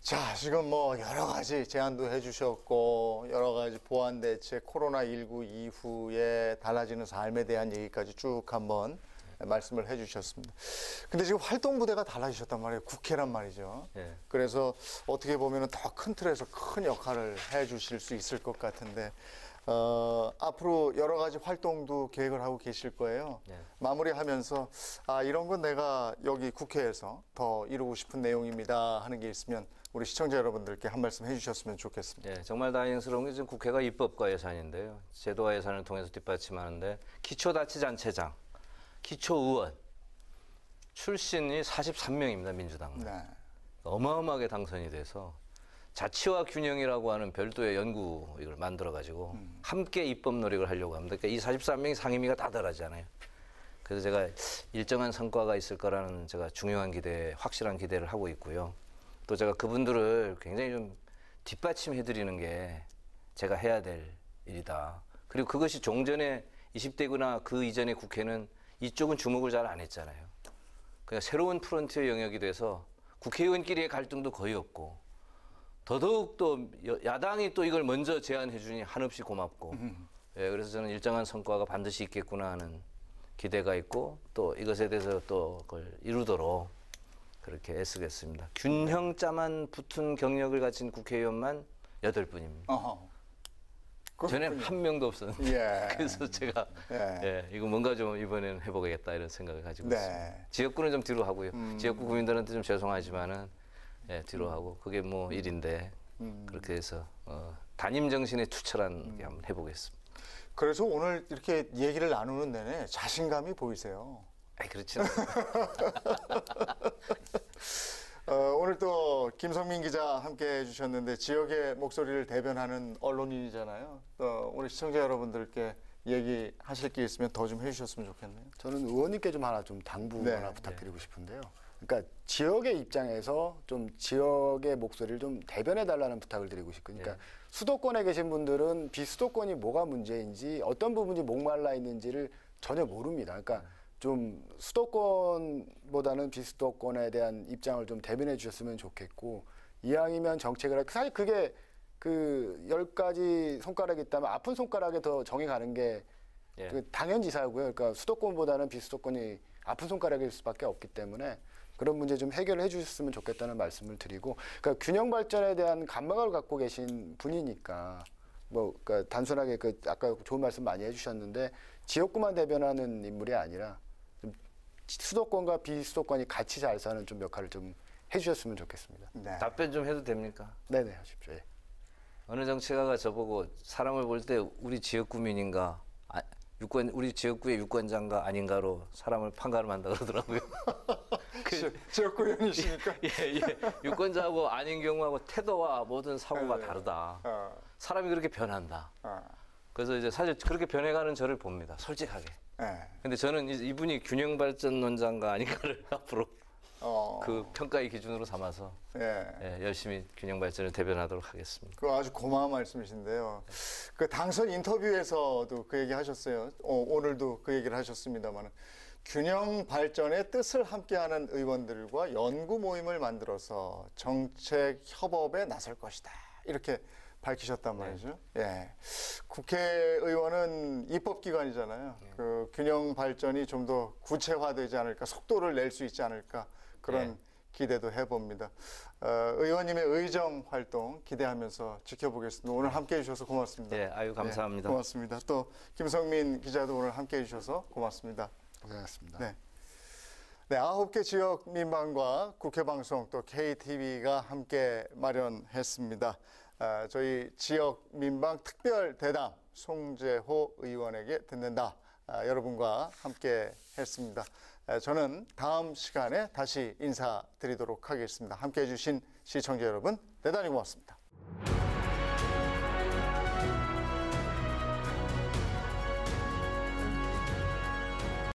자, 지금 뭐 여러 가지 제안도 해주셨고 여러 가지 보완 대책, 코로나19 이후에 달라지는 삶에 대한 얘기까지 쭉 한번 말씀을 해주셨습니다. 근데 지금 활동 부대가 달라지셨단 말이에요. 국회란 말이죠. 예. 그래서 어떻게 보면 더 큰 틀에서 큰 역할을 해주실 수 있을 것 같은데 앞으로 여러 가지 활동도 계획을 하고 계실 거예요. 네. 마무리하면서 이런 건 내가 여기 국회에서 더 이루고 싶은 내용입니다 하는 게 있으면 우리 시청자 여러분들께 한 말씀 해주셨으면 좋겠습니다. 네, 정말 다행스러운 게 지금 국회가 입법과 예산인데요. 제도와 예산을 통해서 뒷받침하는데 기초자치단체장, 기초의원 출신이 43명입니다. 민주당. 네. 어마어마하게 당선이 돼서 자치와 균형이라고 하는 별도의 연구 이걸 만들어 가지고 함께 입법 노력을 하려고 합니다. 그러니까 이 43명이 상임위가 다 다르잖아요. 그래서 제가 일정한 성과가 있을 거라는 제가 중요한 기대, 확실한 기대를 하고 있고요. 또 제가 그분들을 굉장히 좀 뒷받침해 드리는 게 제가 해야 될 일이다. 그리고 그것이 종전에 20대구나 그 이전의 국회는 이쪽은 주목을 잘 안 했잖아요. 그러니까 새로운 프론티어 영역이 돼서 국회의원끼리의 갈등도 거의 없고 더더욱 또 야당이 또 이걸 먼저 제안해 주니 한없이 고맙고 예, 그래서 저는 일정한 성과가 반드시 있겠구나 하는 기대가 있고 또 이것에 대해서 또 그걸 이루도록 그렇게 애쓰겠습니다. 균형자만 붙은 경력을 가진 국회의원만 8분입니다. 어허. 전에는 한 명도 없었는데 예. 그래서 제가 예, 이거 뭔가 좀 이번에는 해보겠다 이런 생각을 가지고 네. 있습니다. 지역구는 좀 뒤로 하고요. 지역구 국민들한테 좀 죄송하지만은 예, 뒤로 하고 그게 뭐 일인데 그렇게 해서 단임 정신에 투철한 게 한번 해보겠습니다. 그래서 오늘 이렇게 얘기를 나누는 내내 자신감이 보이세요. 아이 그렇죠. 오늘 또 김성민 기자 함께 해주셨는데 지역의 목소리를 대변하는 언론인이잖아요. 우리 시청자 여러분들께 얘기하실 게 있으면 더 좀 해주셨으면 좋겠네요. 저는 의원님께 좀 하나 좀 당부 네. 하나 부탁드리고 싶은데요. 그러니까 지역의 입장에서 좀 지역의 목소리를 좀 대변해 달라는 부탁을 드리고 싶고, 그러니까 수도권에 계신 분들은 비수도권이 뭐가 문제인지 어떤 부분이 목말라 있는지를 전혀 모릅니다. 그러니까 좀 수도권보다는 비수도권에 대한 입장을 좀 대변해 주셨으면 좋겠고, 이왕이면 정책을 사실 그게 그 10가지 손가락이 있다면 아픈 손가락에 더 정이 가는 게 그 당연지사고요. 그러니까 수도권보다는 비수도권이 아픈 손가락일 수밖에 없기 때문에 그런 문제 좀 해결해 주셨으면 좋겠다는 말씀을 드리고, 그러니까 균형 발전에 대한 감각을 갖고 계신 분이니까 뭐 그러니까 단순하게 그 아까 좋은 말씀 많이 해주셨는데 지역구만 대변하는 인물이 아니라 좀 수도권과 비수도권이 같이 잘 사는 좀 역할을 좀 해주셨으면 좋겠습니다. 네. 답변 좀 해도 됩니까? 네네 하십시오. 예. 어느 정치가가 저보고 사람을 볼 때 우리 지역구민인가 우리 지역구의 유권자인가 아닌가로 사람을 판가름한다 그러더라고요. 지역구의원이시니까. 예. 유권자하고 아닌 경우하고 태도와 모든 사고가 다르다. 사람이 그렇게 변한다. 그래서 이제 사실 그렇게 변해가는 저를 봅니다. 솔직하게. 근데 저는 이분이 균형 발전론자인가 아닌가를 앞으로 그 평가의 기준으로 삼아서 열심히 균형 발전을 대변하도록 하겠습니다. 그 아주 고마운 말씀이신데요. 그 당선 인터뷰에서도 그 얘기 하셨어요. 오늘도 그 얘기를 하셨습니다만 균형 발전의 뜻을 함께하는 의원들과 연구 모임을 만들어서 정책 협업에 나설 것이다. 이렇게 밝히셨단 말이죠. 예. 국회의원은 입법기관이잖아요. 그 균형 발전이 좀 더 구체화되지 않을까, 속도를 낼 수 있지 않을까 그런 기대도 해봅니다. 의원님의 의정 활동 기대하면서 지켜보겠습니다. 오늘 함께해 주셔서 고맙습니다. 네, 아유 감사합니다. 고맙습니다. 또 김성민 기자도 오늘 함께해 주셔서 고맙습니다. 고생하셨습니다. 네. 네, 9개 지역 민방과 국회 방송 또 KTV가 함께 마련했습니다. 저희 지역 민방 특별 대담 송재호 의원에게 듣는다. 여러분과 함께 했습니다. 저는 다음 시간에 다시 인사드리도록 하겠습니다. 함께 해주신 시청자 여러분 대단히 고맙습니다.